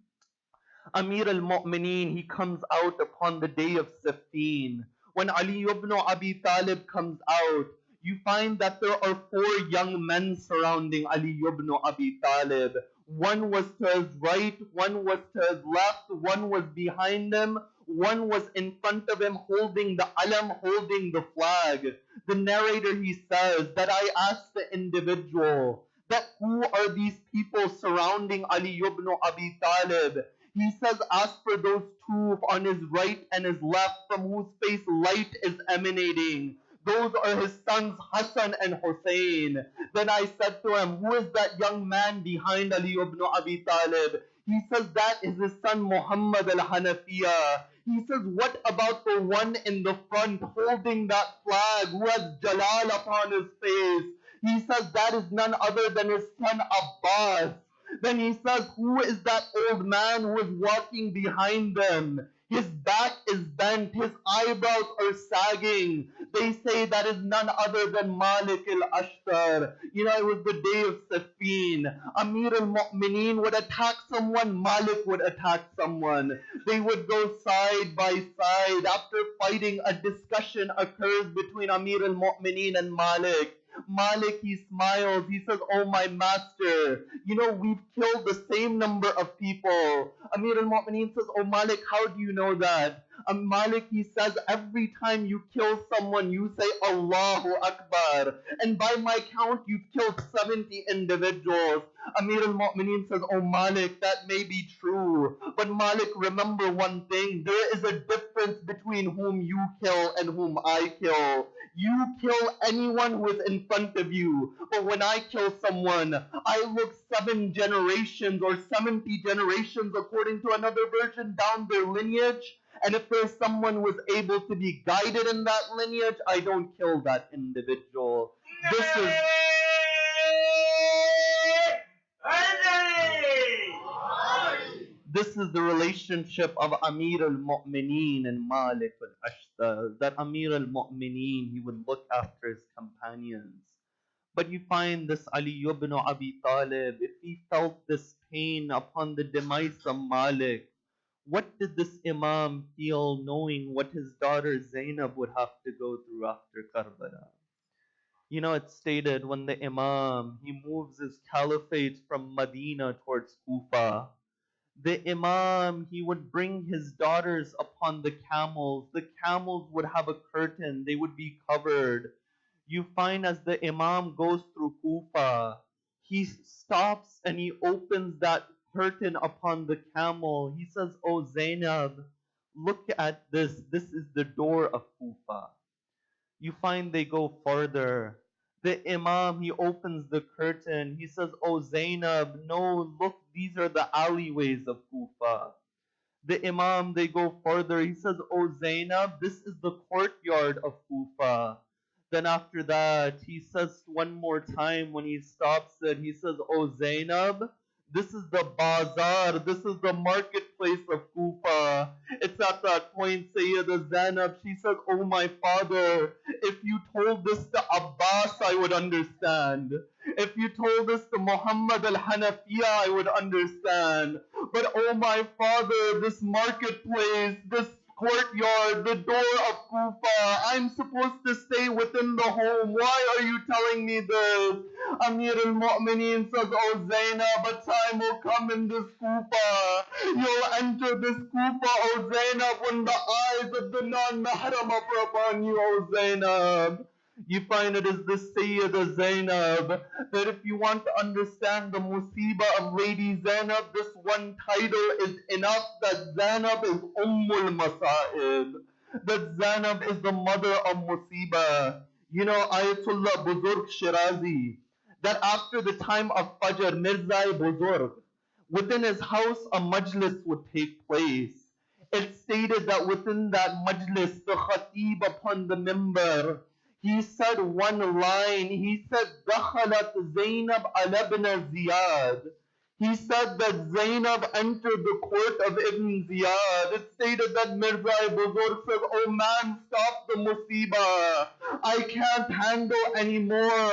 Amir al-Mu'mineen, he comes out upon the day of Siffin. When Ali ibn Abi Talib comes out, you find that there are four young men surrounding Ali ibn Abi Talib. One was to his right, one was to his left, one was behind him, one was in front of him holding the alam, holding the flag. The narrator, he says that I asked the individual that who are these people surrounding Ali ibn Abi Talib? He says, as for those two on his right and his left, from whose face light is emanating, those are his sons Hassan and Hussein. Then I said to him, who is that young man behind Ali ibn Abi Talib? He says, that is his son Muhammad al-Hanafiya. He says, what about the one in the front holding that flag who has Jalal upon his face? He says, that is none other than his son Abbas. Then he says, who is that old man who is walking behind them? His back is bent, his eyebrows are sagging. They say that is none other than Malik al-Ashtar. You know, it was the day of Siffin. Amir al-Mu'mineen would attack someone, Malik would attack someone. They would go side by side. After fighting, a discussion occurs between Amir al-Mu'mineen and Malik. Malik, he smiles. He says, oh my master, you know, we've killed the same number of people. Amir al-Mu'mineen says, oh Malik, how do you know that? Malik, he says, every time you kill someone, you say Allahu Akbar. And by my count, you've killed 70 individuals. Amir al-Mu'mineen says, oh Malik, that may be true. But Malik, remember one thing. There is a difference between whom you kill and whom I kill. You kill anyone who is in front of you. But when I kill someone, I look 7 generations or 70 generations, according to another version, down their lineage. And if there's someone who is able to be guided in that lineage, I don't kill that individual. This is the relationship of Amir al-Mu'mineen and Malik al-Ashtar. That Amir al-Mu'mineen, he would look after his companions. But you find this Ali ibn Abi Talib, if he felt this pain upon the demise of Malik, What did this Imam feel knowing what his daughter Zainab would have to go through after Karbala? You know, it's stated when the Imam he moves his caliphate from Medina towards Kufa, the Imam he would bring his daughters upon the camels. The camels would have a curtain, they would be covered. You find as the Imam goes through Kufa, he stops and he opens that curtain upon the camel. He says, "Oh Zainab, look at this. This is the door of Kufa." You find they go further. The Imam, he opens the curtain. He says, "Oh Zainab, no, look, these are the alleyways of Kufa." The Imam, they go further. He says, "Oh Zainab, this is the courtyard of Kufa." Then after that, he says one more time when he stops it, he says, "Oh Zainab, this is the bazaar, this is the marketplace of Kufa." It's at that point, Sayyida Zainab, she says, "Oh my father, if you told this to Abbas, I would understand. If you told this to Muhammad al-Hanafiya, I would understand. But oh my father, this marketplace, this courtyard, the door of Kufa, I'm supposed to stay within the home. Why are you telling me this?" Amir al-Mu'mineen says, "Oh Zainab, a time will come in this Kufa. You'll enter this Kufa, oh Zainab, when the eyes of the non-mahram are upon you, oh Zainab." You find it is this Sayyida Zainab that if you want to understand the musibah of Lady Zainab, this one title is enough, that Zainab is Ummul Masa'ib. That Zainab is the mother of musibah. You know, Ayatollah Buzurg Shirazi, that after the time of Fajr, Mirzai Buzurg, within his house a majlis would take place. It stated that within that majlis, the khatib upon the mimbar, he said one line. He said, "Dakhalat Zainab ala ibn Ziyad." He said that Zainab entered the court of Ibn Ziyad. It stated that Mirza Buzurg said, "Oh man, stop the musibah. I can't handle anymore.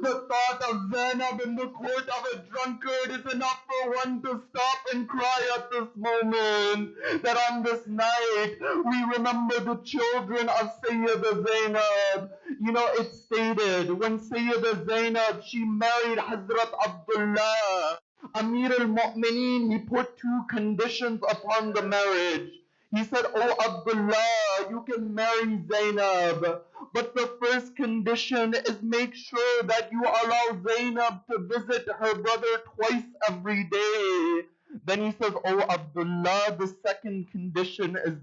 The thought of Zainab in the court of a drunkard is enough for one to stop and cry at this moment. That on this night, we remember the children of Sayyida Zainab." You know, it stated when Sayyida Zainab, she married Hazrat Abdullah, Amir al-Mu'mineen, he put two conditions upon the marriage. He said, "Oh Abdullah, you can marry Zainab, but the first condition is make sure that you allow Zainab to visit her brother twice every day." Then he says, "Oh Abdullah, the second condition is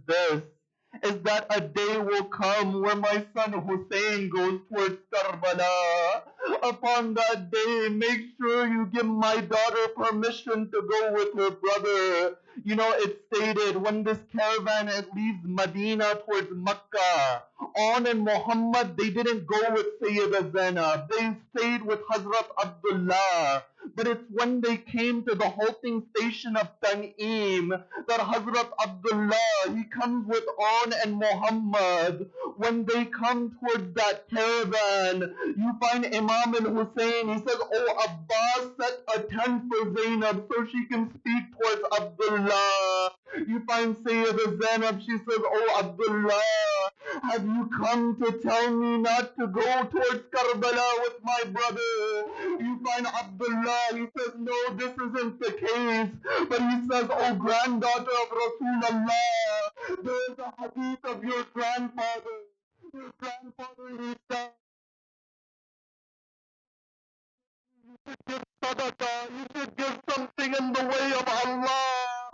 that a day will come where my son Hussein goes towards Karbala. Upon that day, make sure you give my daughter permission to go with her brother." You know, it stated when this caravan it leaves Medina towards Mecca, on in Muhammad, they didn't go with Sayyida Zainab. They stayed with Hazrat Abdullah. But it's when they came to the halting station of Tan'im that Hazrat Abdullah, he comes with On and Muhammad. When they come towards that caravan, you find Imam and Hussein, he says, "Oh Abbas, set a tent for Zainab so she can speak towards Abdullah." You find Sayyida Zainab, she says, "Oh Abdullah, have you come to tell me not to go towards Karbala with my brother?" You find Abdullah, he says, "No, this isn't the case." But he says, "Oh granddaughter of Rasulullah, there is a hadith of your grandfather. Your grandfather, he said, give sadaqah, you should give something in the way of Allah.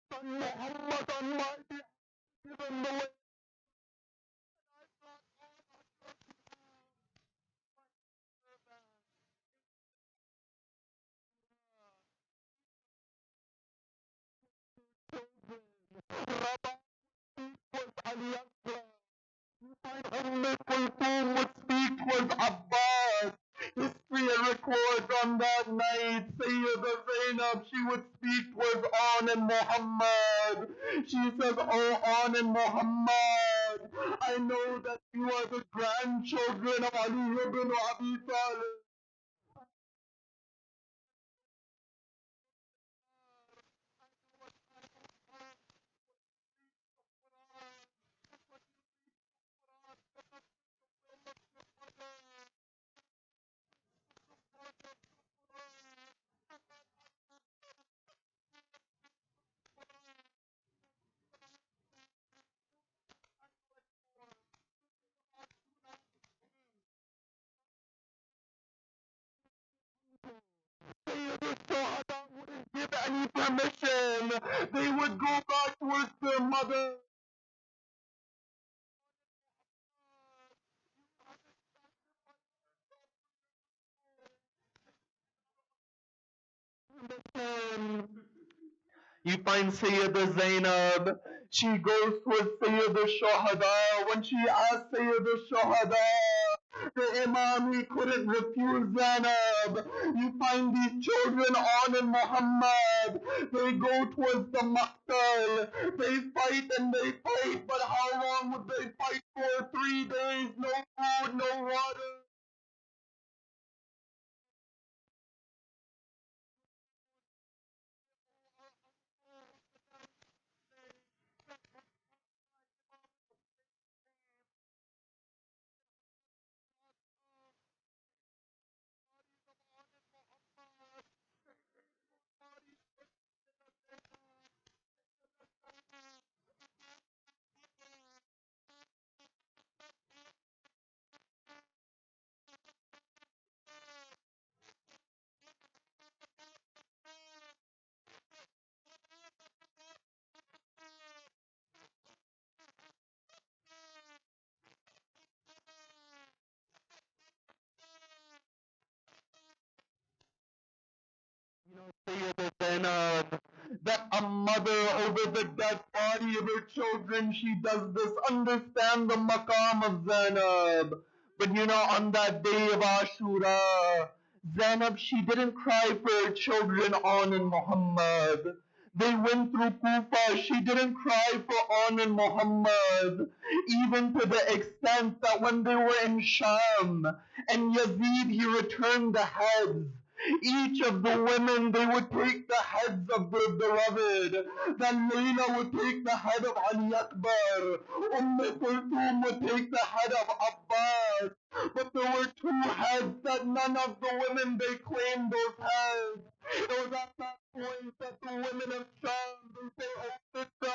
Son Muhammad on my behalf, give in the way was Ali Akbar. You find Kulthum would speak towards Abbas. History records on that night, Sayyida Zainab, she would speak towards On and Muhammad. She says, "Oh On and Muhammad, I know that you are the grandchildren of Ali ibn Abi Talib. permission, they would go back towards their mother. You find Sayyida Zainab, she goes towards Sayyida Shuhada. When she asked Sayyida Shuhada, the Imam, he couldn't refuse Zainab. You find these children on in Muhammad. They go towards the Maqtal. They fight and they fight, but how long would they fight for? 3 days, no food, no water. Sayyida Zainab, that a mother over the dead body of her children, she does this. Understand the maqam of Zainab. But on that day of Ashura, Zainab, she didn't cry for her children on and Muhammad. They went through Kufa. She didn't cry for On and Muhammad, even to the extent that when they were in Sham and Yazid, he returned the heads. Each of the women, they would take the heads of their beloved. Then Layla would take the head of Ali Akbar. Kulthum would take the head of Abbas. But there were 2 heads that none of the women, they claimed those heads. It was at that point that the women of Sham, they say, oh sister,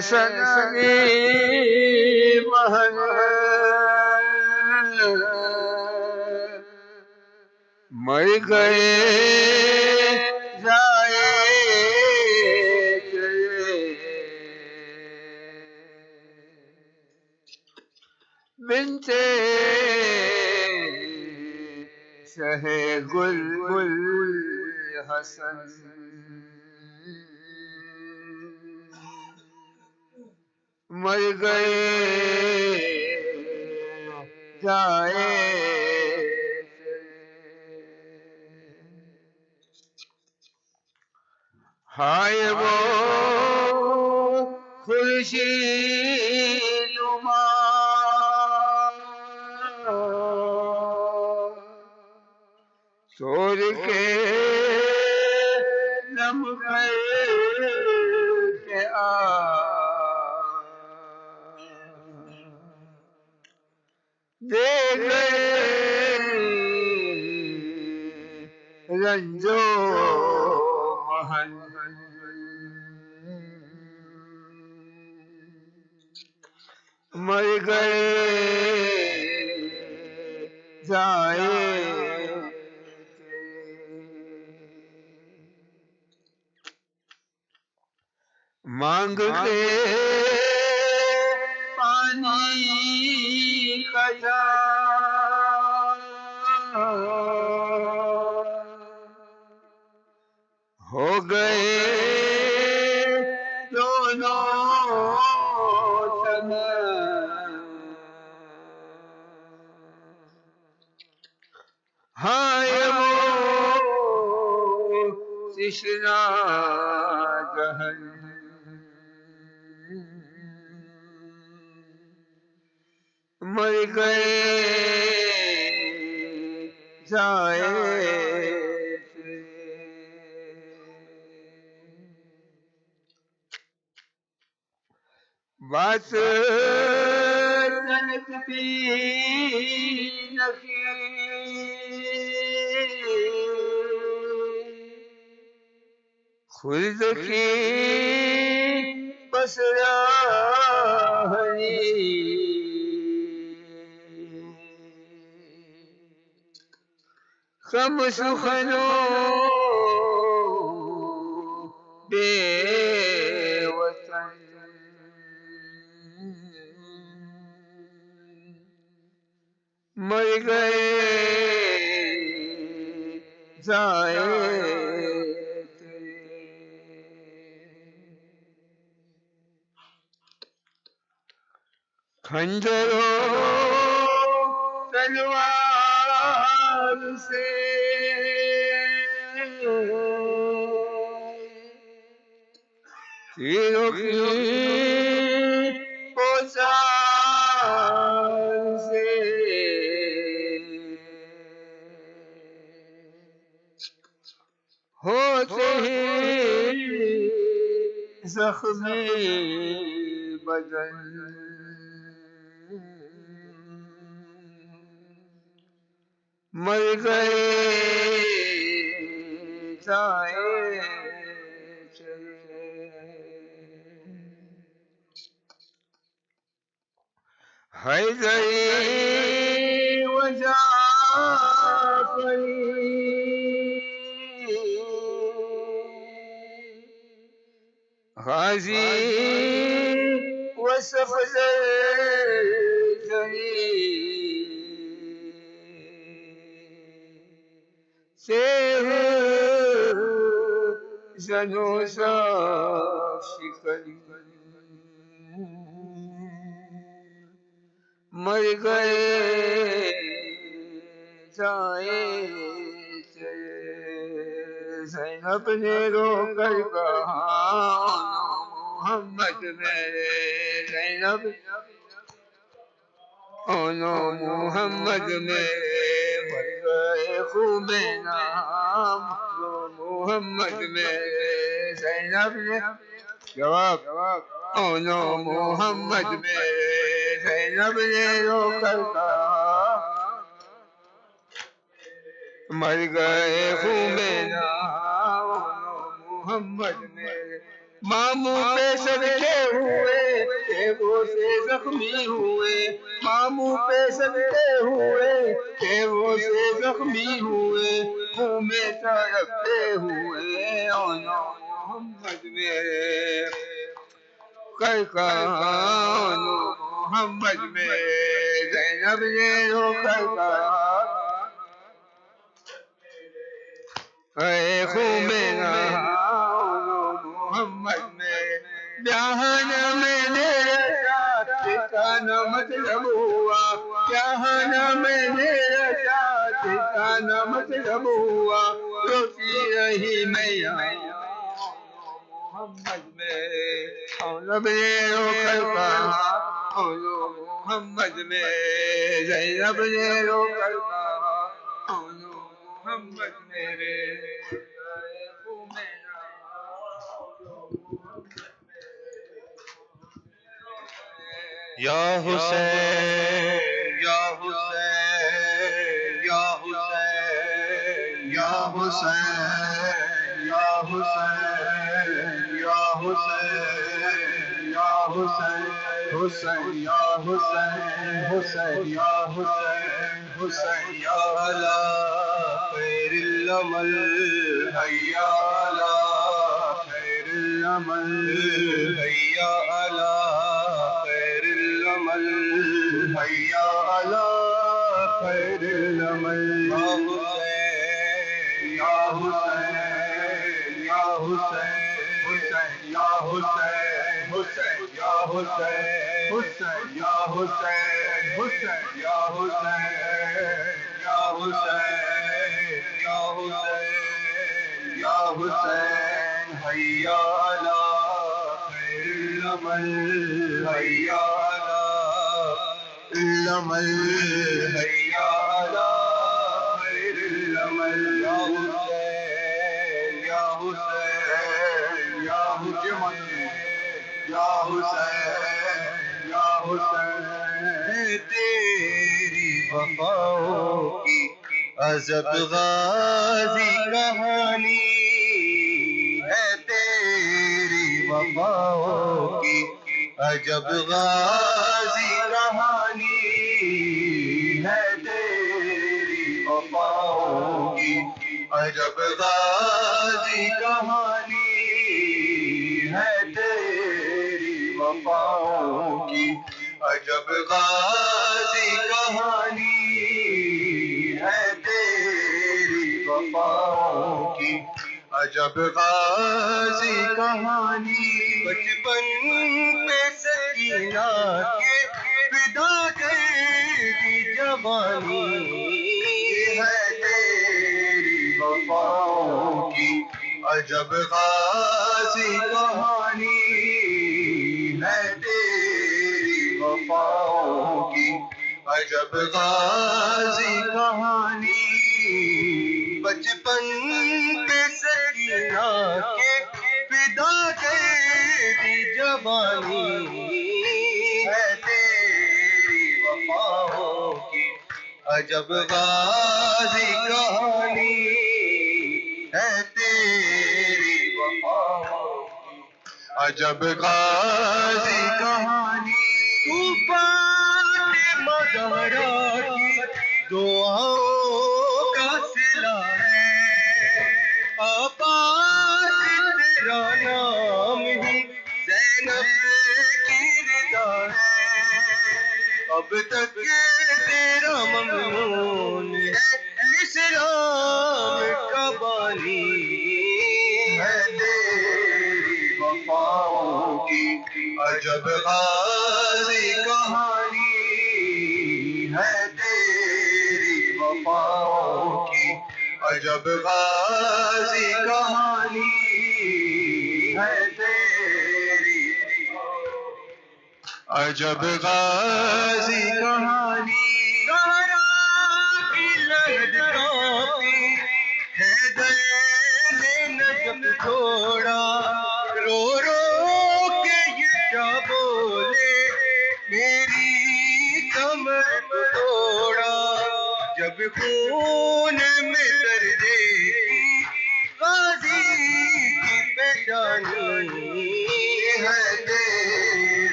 سنانی Mahal مر گئے جائے بنتے شہ گل گل حسن مر گئے جائے ہائے وہ خورشید نما چھوڑ کے نم کر کے دیکھ رنجو محن مر گئے جائے مانگتے پانی کا جام ہو گئے دونوں ہائے وہ تشنا جہن مر گئے جائے بات تلکتی نکی خلد کی بس راہنی کم سخنو بے وطن مر گئے جائے کھنجروں تلوار سے تیروں کی بوچھار سے ہوتے ہی زخمی بدن مر گئے جائے حیدری و جعفری غازی و صفدر سیغ زنو صاف شکری مر گئے جائے زینب نے رو کر کہا محمد میرے زینب اونو محمد میرے مر گئے خوب نام محمد میرے زینب نے جواب اونو محمد میرے زینب نے رو کر کہا مر گئے خوب نام محمد میرے ماموں پہ صدقے ہوئے تیغوں سے زخمی ہوئے ماموں پہ صدقے ہوئے تیغوں سے زخمی ہوئے منہ میں تڑپتے ہوئے آنا محمد میرے کہانو محمد میں زینب نے رو کر کہا اے خون میں نہانو محمد میں جہانا میں میرے ساتھ ٹھکانا مطلب ہوا جہانا میں میرے ساتھ ٹھکانا مطلب ہوا روتی رہی میں محمد میں لب نے رو کر کہا محمد میں زینب نے رو کر کہا محمد میرے یا حسین یا حسین یا حسین یا حسین یا حسین یا حسین یا حسین حسین یا حسین حسین یا حسین حسین یا علی خیر العمل حیا علی خیر العمل حیا علی خیر العمل حیا علی خیر العمل یا حسین یا حسین یا حسین حسین یا حسین حسین یا حسین حسین یا حسین یا حسین یا حسین یا حسین حیا علی خیر العمل حیا علی العمل حیا علی خیر العمل یا حسین یا حسین یا حسین یا حسین یا حسین تیری وفاؤں کی عجب غازی کہانی ہے تیری وفاؤں کی عجب غازی کہانی ہے تیری وفاؤں کی عجب غازی کہانی ہے تیری وفاؤں کی عجب غازی کہانی ہے تیری وفاؤں کی عجب غازی کہانی بچپن پہ سکینہ کے فدا کر دی جوانی ہے تیری وفاؤں کی عجب غازی کہانی ہے تیری وفاؤں کی عجب غازی کہانی بچپن پہ سکینہ کے فدا کر دی جوانی ہے تیری وفاؤں کی عجب غازی کہانی ہے تیری وفاؤں کی عجب غازی کہانی فاطمہ زہرا کی دعاؤں کا صلہ ہے عباس تیرا نام ہی زینب کی رضا ہے اب تک تیرا ممنون ہے اسلام کا بانی ہے تیری وفاؤں کی عجب غازی کہانی ہے تیری وفاؤں کی عجب غازی کہانی ہے تیری عجب غازی کہانی گہرا کی لہد کافی حیدر نے نجم چھوڑا رو رو کے یہ کیا بولے میری کمر کو توڑا جب خون میں درجے کی غازی کی پیشانی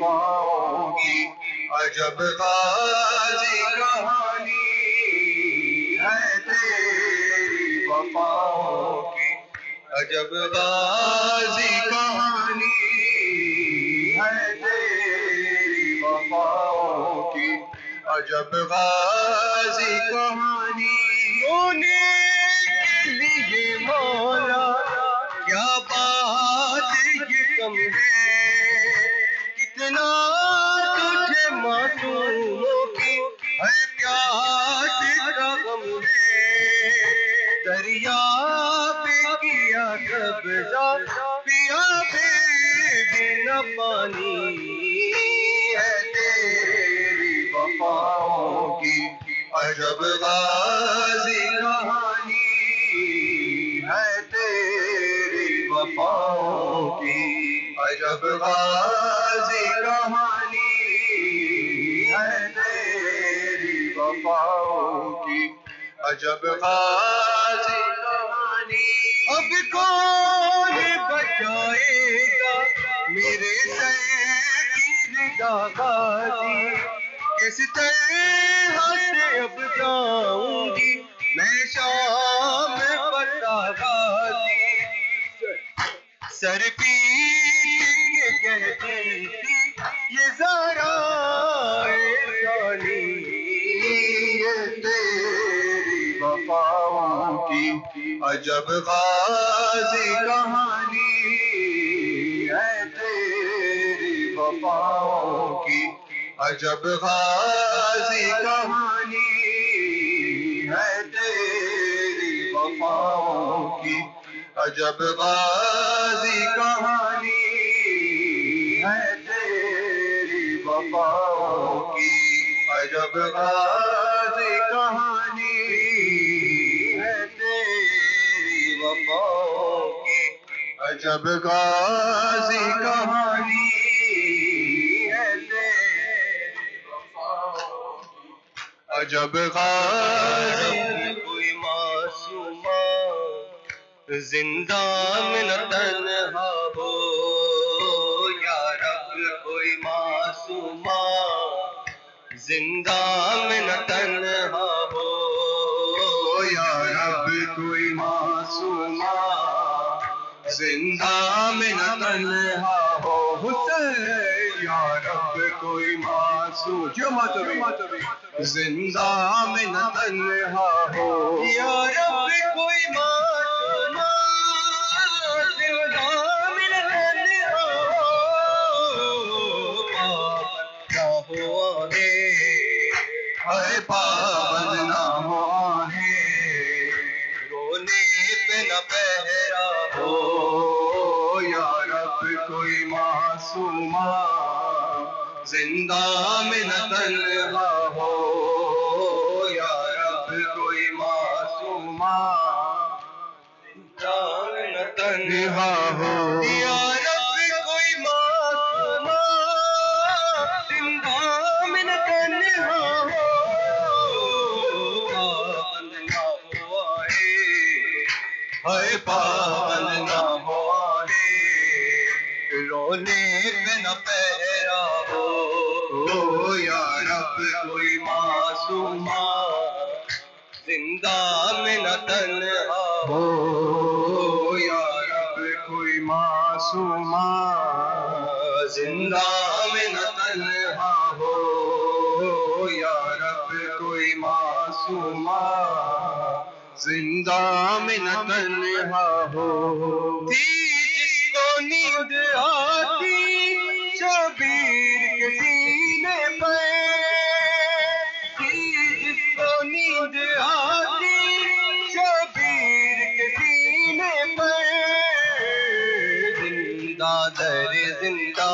وفاؤں کی عجب غازی کہانی ہے تیری وفاؤں کی عجب غازی کہانی ہے تیری وفاؤں کی عجب غازی کہانی رونے کے لیے مولا کیا بات یہ کم ہے کتنا تجھے معصوموں کی ہے پیاس کا غم ہے دریا پہ کیا قبضہ پیا بھی نہ پانی ہے تیری وفاؤں کی عجب غازی کہانی ہے تیری وفاؤں کی عجب غازی کہانی ہے تیری وفاؤں کی عجب غازی کہانی اب کون بچائے گا میرے سیدہ غازی کس طرح سے اب جاؤں گی میں شام پتا غازی سر پیٹ کے کہتی تھی یہ ذرا ثانی یہ تیری وفاؤں کی عجب غازی کہانی ہے تیری وفاؤں کی عجب غازی کہانی ہے تیری وفاؤں کی عجب غازی کہانی ہے تیری وفاؤں کی عجب غازی کہانی ہے تیری وفاؤں کی عجب غازی کہانی ہے تیری وفاؤں کی عجب غازی کوئی معصومہ زندہ میں نہ تنہا ہو یا رب کوئی معصومہ زندہ میں نہ تنہا ہو یا رب کوئی معصومہ زندہ میں نہ تنہا ہو حسین یا رب کوئی معصوم زندہ میں نہ تنہا ہو یا رب کوئی معصوم زندہ میں نہ تنہا ہو پابند نہ ہو آہیں رونے پہ نہ پہرا ہو یا رب کوئی معصومہ زندہ میں نہ تنہا ہو یا رب کوئی معصومہ زندہ میں نہ تنہا ہو یا رب کوئی معصومہ زندہ میں نہ تنہا ہو پابند نہ ہو آئے پابند نہ ہو آئے رونے پہ نہ پہرا ہو یا رب کوئی معصومہ زندہ میں نہ تنہا ہو یا رب کوئی معصومہ زندہ میں نہ تنہا ہو یا رب کوئی معصومہ زندہ میں نہ تنہا ہو تھی جس کو نیند آتی شبیر کے سینے پہ تھی جس کو نیند آتی شبیر کے سینے پہ زندہ در زندہ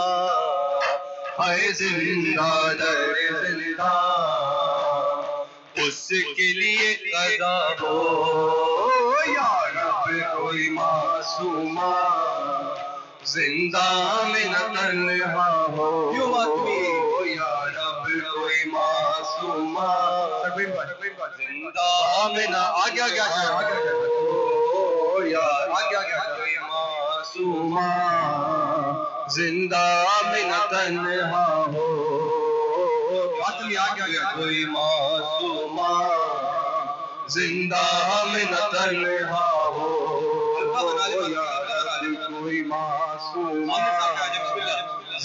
ہے زندہ در زندہ اس کے لیے قضا ہو یا رب کوئی معصومہ زندہ میں نہ تنہا ہو یا رب کوئی معصومہ زندہ میں نہ آگے آگے یا آگے آگے کوئی معصومہ زندہ میں نہ تنہا ہو کوئی معصومہ زندہ میں نہ تنہا ہو یا رب کوئی معصومہ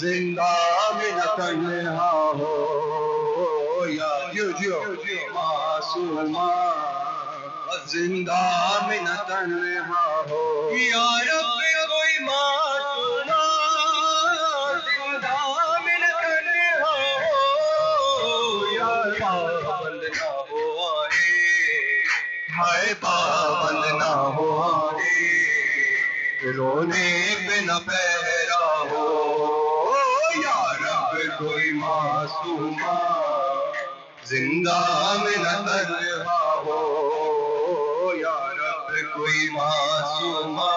زندہ میں نہ تنہا ہو یا جیو معصومہ زندہ میں نہ تنہا ہو یا رب کوئی معصومہ زندہ میں نہ تنہا ہو یا پابند نہ ہو آئے ہائے پابند نہ ہو آئے رونے پہ نہ پہرا ہو یا رب کوئی معصومہ زندہ میں نہ تنہا ہو یا رب کوئی معصومہ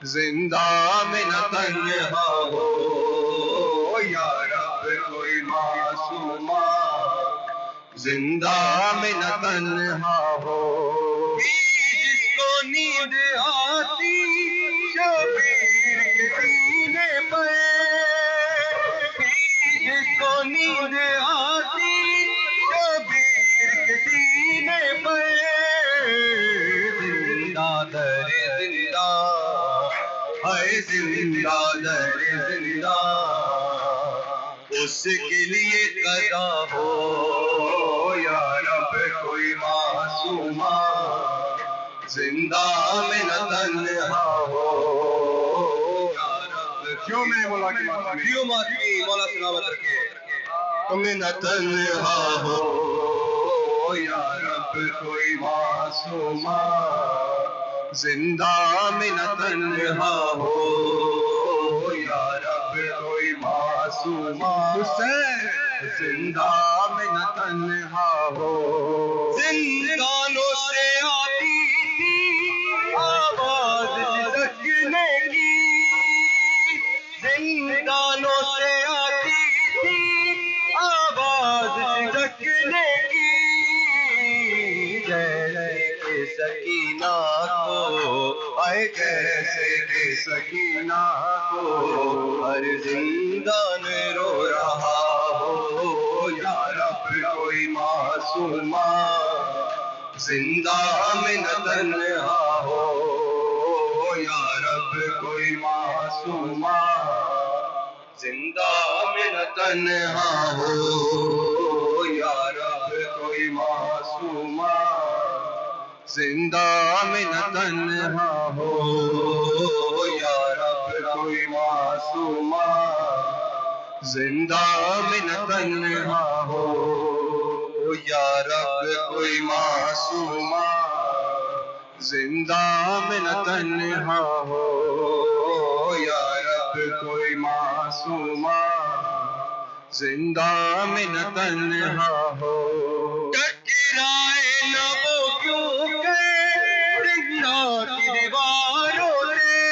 زندہ میں نہ تنہا ہو یا رب کوئی معصومہ زندہ میں نہ تنہا ہو جس کو نیند آتی شبیر کے سینے پر جس کو نیند آتی شبیر کے سینے پر زندہ در زندہ ہے زندہ در زندہ اس کے لیے قضا ہو یا رب کوئی معصومہ زندہ میں نہ تنہا ہو یا رب کیوں میں مولا کی معصومی کیوں معصومی مولا سلامت رکھے میں نہ تنہا ہو یا رب کوئی معصومہ زندہ میں نہ تنہا ہو یا رب کوئی معصومہ زندہ میں نہ تنہا ہو زندانوں سے آتی تھی آواز سکنے کی زندانوں سے آتی تھی آواز سکنے کی جیسے کہ سکینہ کو آئے جیسے کہ سکینہ کو ہر زندان رو رہا ہو یا رب کوئی معصومہ زندہ میں نہ تنہا ہو یا رب کوئی معصومہ زندہ میں نہ تنہا ہو یا رب کوئی معصومہ زندہ میں نہ تنہا ہو یا رب کوئی معصومہ زندہ میں نہ تنہا ہو یا رب کوئی معصومہ زندہ میں نہ تنہا ہو یا رب کوئی معصومہ زندہ میں نہ تنہا ہو ٹکرائے نہ وہ کیوں کہ زندہ کی دیواروں سے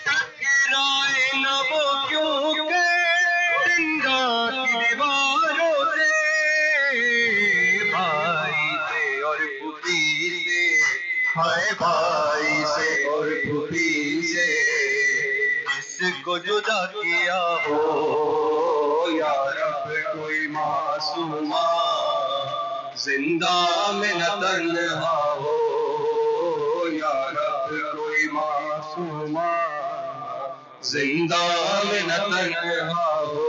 ٹکرائے نہ وہ کیوں کہ زندہ کی دیواروں سے بھائی سے اور پھوپھی سے ہائے بھائی سے اور پھوپھی سے جس کو جدا کیا ہو یا رب کوئی معصومہ زندہ میں نہ تنہا ہو یا رب کوئی معصومہ زندہ میں نہ تنہا ہو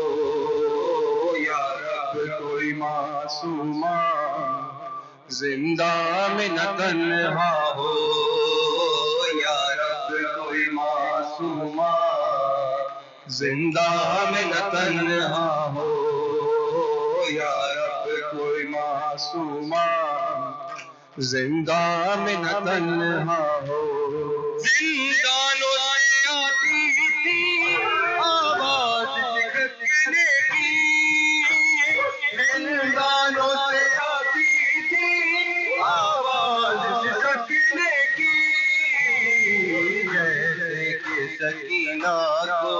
یا رب کوئی معصومہ زندہ میں نہ تنہا ہو یا رب کوئی معصومہ زندہ میں نہ تنہا ہو یا رب کوئی معصومہ زندہ میں نہ تنہا ہو زندانوں سے آتی تھی آواز سکھنے کی زندانوں سے آتی تھی آواز سکھنے کی جیسے کہ سکینہ کو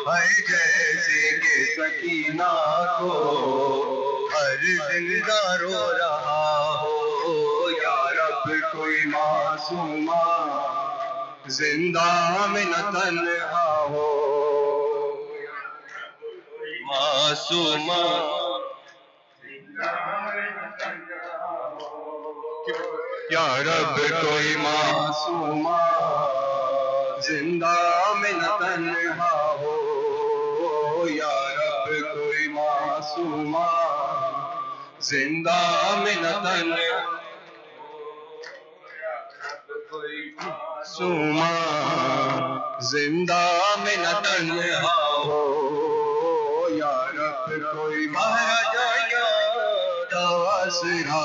ہے جیسے کہ سکینہ کو ہر زندہ رو رہا ہو یا رب کوئی معصومہ زندہ میں نہ تنہا ہو معصومہ یا رب کوئی معصومہ زندہ میں نہ تنہا ہو یا رب کوئی معصومہ زندہ میں نہ تنہا معصومہ زندہ میں نہ تنہا ہو یا رب کوئی مہاراجا یاد آسرا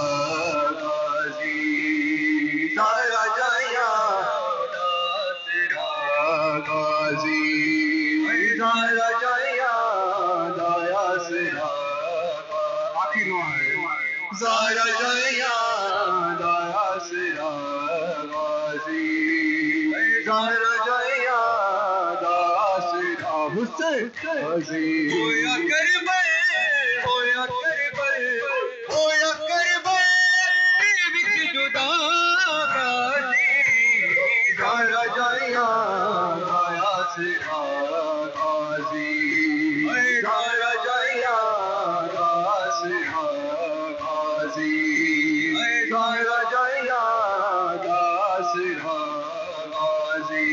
غازی مہاراجا یاد آسرا غازی مہاراجا یاد آسرا باقی نو ہے مہاراجا یاد آسرا غازی مہاراجا یاد آسرا حسین غازی ہویا کربل ہویا کربل ہویا کربل وچ جدا غازی مہاراجا یاد آسرا غازی مہاراجا یاد آسرا غازی مہاراجا یاد آسرا غازی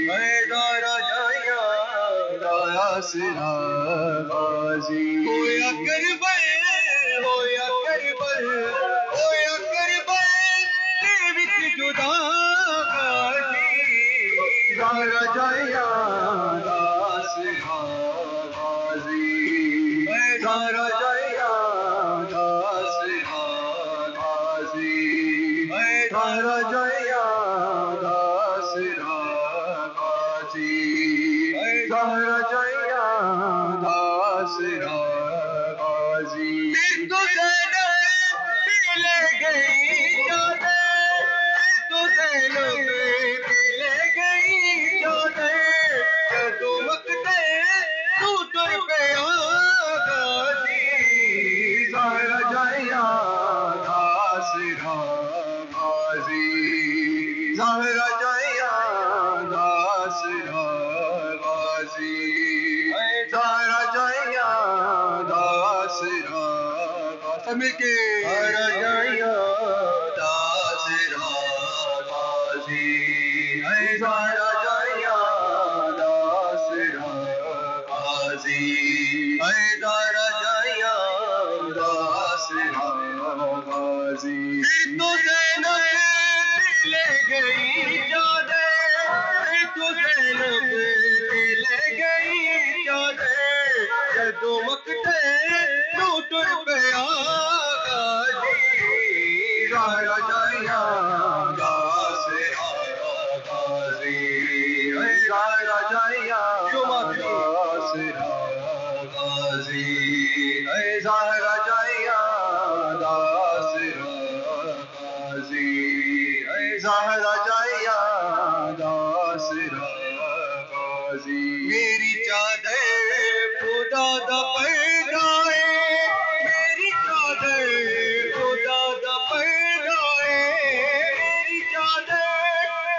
مہاراجا یاد آسرا غازی ہویا کربل ہویا کربل ہویا کربل وچ جدا غازی مہاراجا یاد آسرا غازی مہاراجا یاد آسرا غازی مہاراجا یاد آسرا غازی مہاراجا یاد آسرا غازی تو زینب لے گئی چادر تو زینب لے گئی چادر جدو وقت تو ٹر پیا غازی مہاراجا یاد آسرا غازی مہاراجا یاد آسرا غازی مہاراجا یاد آسرا غازی مہاراجا یاد آسرا غازی مہاراجا یاد آسرا غازی مہاراجا یاد آسرا غازی تو زینب لے گئی چادر تو زینب لے گئی چادر جدو وقت تو ٹر پیا غازی مہاراجا یاد آسرا غازی مہاراجا یاد آسرا غازی مہاراجا یاد آسرا غازی مہاراجا یاد آسرا غازی میری چادر خدا دا پردہ ہے میری چادر خدا دا پردہ ہے میری چادر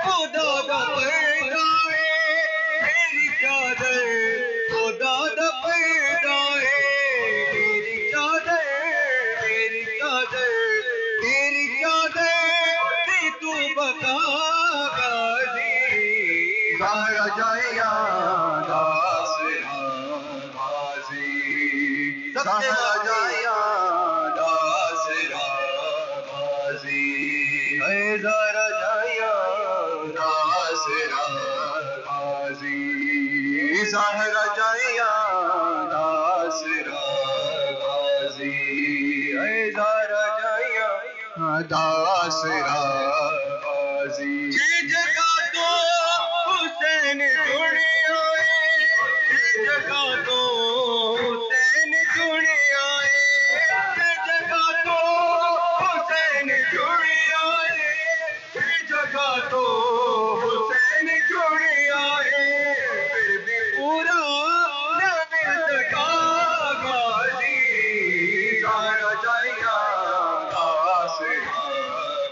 خدا دا پردہ ہے میری چادر خدا دا پردہ ہے میری چادر میری چادر میری چادر تو بتا غازی مہاراجا یاد آسرا غازی مہاراجا یاد آسرا غازی مہاراجا یاد آسرا غازی مہاراجا یاد آسرا غازی مہاراجا یاد آسرا غازی جگہ تو حسین جڑی آئے جگہ تو حسین جڑی آئے جگہ تو حسین جڑی آئے جگہ تو حسین جڑی آئے پھر بھی پورا نہ مل سکا غازی مہاراجا یاد آسرا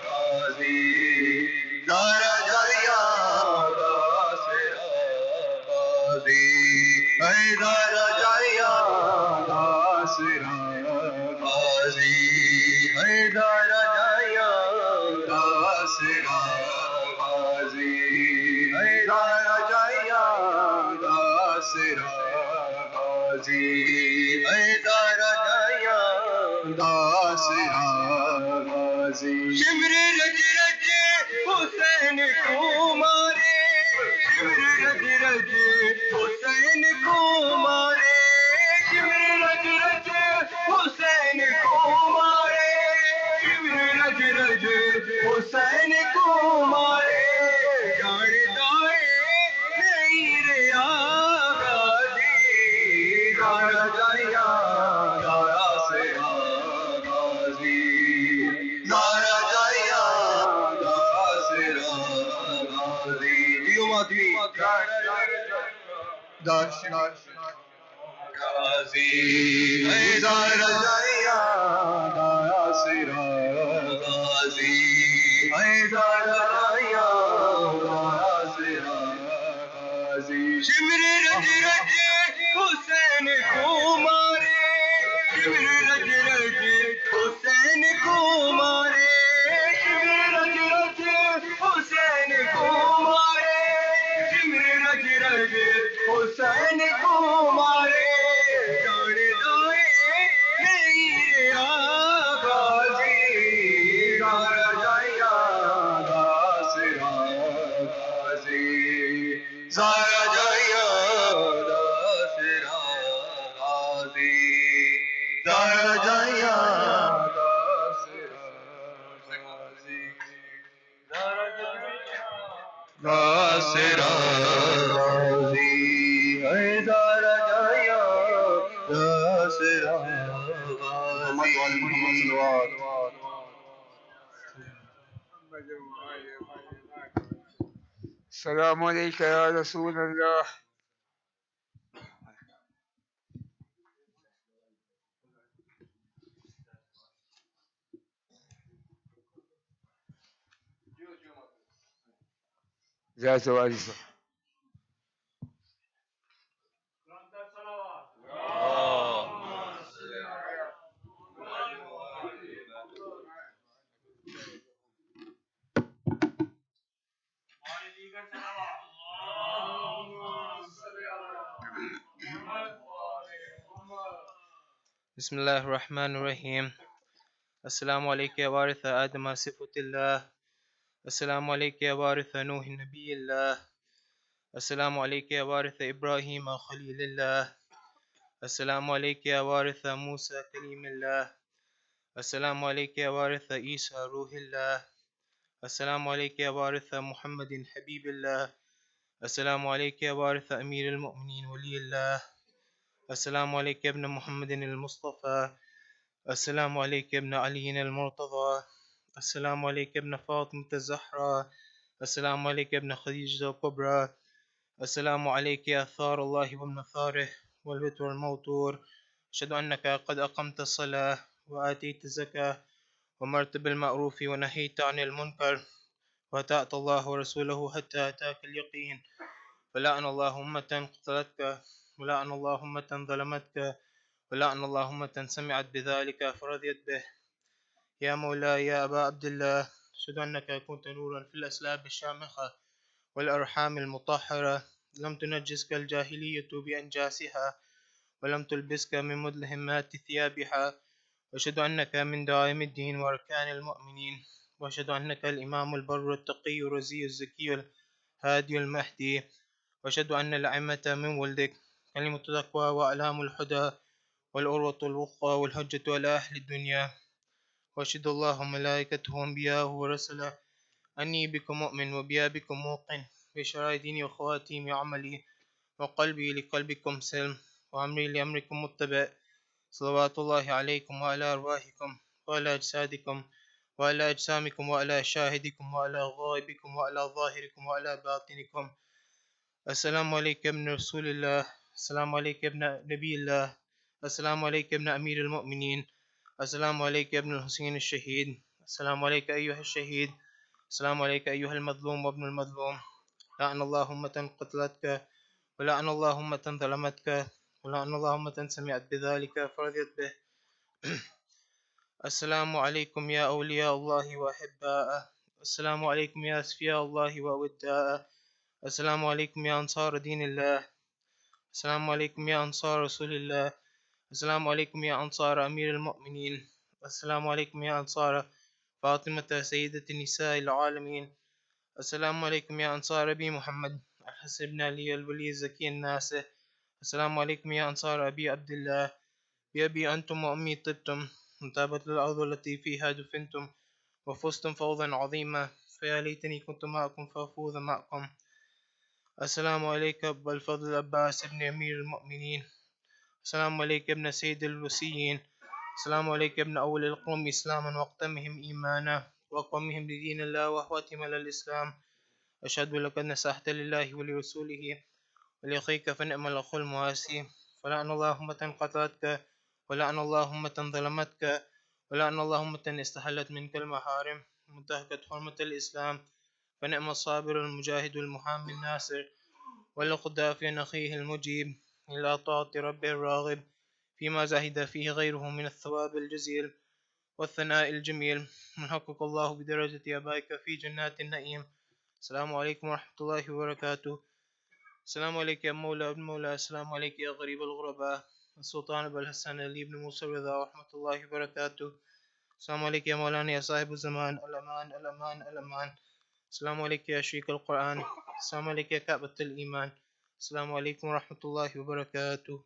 غازی مہاراجا یاد حیدر جایا داسرا غازی حیدر جایا داسرا غازی حیدر جایا داسرا غازی حیدر جایا داسرا غازی شمر رج رج حسین کو مارے شمر رج رج حسین کو مارے شمر رج رج حسین کو مارے شمر رج رج حسین کو مارے جانتا ہے نہیں ریا غازی دارا جایا دارا سیا غازی دارا جایا دارا سیا غازی یوم آدمی غازی حیدر جایا دارا سیا غازی حیدر جایا دارا سیا غازی شمر رج رج حسین کو مارے شمر رج رج حسین کو مارے شمر رج رج حسین کو مارے شمر رج رج حسین کو مارے جانے دائے نہیں ریا غازی دارا جایا داسرا غازی زارا جایا داسرا غازی زارا جایا داسرا غازی داسرا غازی حیدر جایا داسرا غازی السلام عليك يا رسول الله. ذات وارثة. بسم الله الرحمن الرحيم. السلام عليك يا وارث آدم صفة الله. السلام عليك يا وارث نوح نبي الله. السلام عليك يا وارث إبراهيم خليل الله. السلام عليك يا وارث موسى كليم الله. السلام عليك يا وارث عيسى روح الله. السلام عليك يا وارث محمد حبيب الله. السلام عليك يا وارث أمير المؤمنين ولي الله. السلام عليك يا ابن محمد المصطفى. السلام عليك يا ابن علي المرتضى. السلام عليك يا ابن فاطمة الزهراء. السلام عليك يا ابن خديجة الكبرى. السلام عليك يا ثار الله وابن ثاره والوتر الموتور. أشهد أنك قد أقمت الصلاة وآتيت الزكاة وأمرت بالمعروف ونهيت عن المنكر وأطعت الله ورسوله حتى أتاك اليقين. فلعن الله أمة قتلتك ولعن الله أمة ظلمتك ولعن الله أمة سمعت بذلك فرضيت به. يا مولاي يا أبا عبد الله أشهد أنك كنت نورا في الأسلاب الشامخة والأرحام المطهرة. لم تنجسك الجاهلية بأنجاسها ولم تلبسك من مدلهمات ثيابها. وأشهد أنك من دعائم الدين وأركان المؤمنين. وأشهد أنك الإمام البر التقي الرزي الزكي الهادي المهدي. وأشهد أن الأئمة من ولدك كلمة التقوى وأعلام الهدى والأروة الوثقى والحجة على أهل الدنيا. وأشهد الله وملائكته وأنبياءه ورسله أني بكم مؤمن وبيا بكم موقن بشرائع ديني وخواتيم عملي وقلبي لقلبكم سلم وأمري لأمركم متبع. صلوات الله عليكم وعلى أرواحكم وعلى أجسادكم وعلى أجسامكم وعلى شاهدكم وعلى غائبكم وعلى ظاهركم وعلى باطنكم. السلام عليك يا ابن رسول الله. السلام عليك يا ابن نبي الله. السلام عليك يا ابن أمير المؤمنين. السلام عليك يا ابن الحسين الشهيد. السلام عليك أيها الشهيد. السلام عليك أيها المظلوم وابن المظلوم. لعن الله أمة قتلتك ولعن الله أمة ظلمتك ولعن الله أمة سمعت بذلك فرضيت به. السلام عليكم يا أولياء الله وأحباءه. السلام عليكم يا أسفياء الله وأوداءه. السلام عليكم يا أنصار دين الله. السلام عليكم يا أنصار رسول الله. السلام عليكم يا أنصار أمير المؤمنين. السلام عليكم يا أنصار فاطمة سيدة نساء العالمين. السلام عليكم يا أنصار أبي محمد الحسن بن علي الولي الزكي الناصح. السلام عليكم يا أنصار أبي عبد الله. بأبي أنتم وأمي طبتم وطابت الأرض التي فيها دفنتم وفزتم فوزا عظيما، فيا ليتني كنت معكم فأفوز معكم. السلام عليك أبا الفضل العباس بن أمير المؤمنين. السلام عليك ابن سيد الوسيين. السلام عليك ابن أول القوم إسلاما وأقدمهم إيمانا وأقومهم لدين الله وأحوتهم على الإسلام. أشهد لقد نصحت لله ولرسوله ولأخيك فنعم الأخ المواسي. فلعن الله أمة قتلتك، ولعن الله أمة ظلمتك، ولعن الله أمة استحلت منك المحارم وانتهكت حرمة الإسلام. فنعم الصابر المجاهد المحامي الناصر والقدافع أخيه المجيب إلى طاعة ربه الراغب فيما زهد فيه غيره من الثواب الجزيل والثناء الجميل. من حقق الله بدرجة آبائك في جنات النعيم. السلام عليكم ورحمة الله وبركاته. السلام عليك يا مولى ابن مولى. السلام عليك يا غريب الغرباء. السلطان أبو الحسن علي بن موسى الرضا ورحمة الله وبركاته. السلام عليك يا مولانا يا صاحب الزمان. الأمان الأمان الأمان. السلام عليك يا شريك القرآن. السلام عليك يا كعبة الإيمان. السلام عليكم ورحمة الله وبركاته.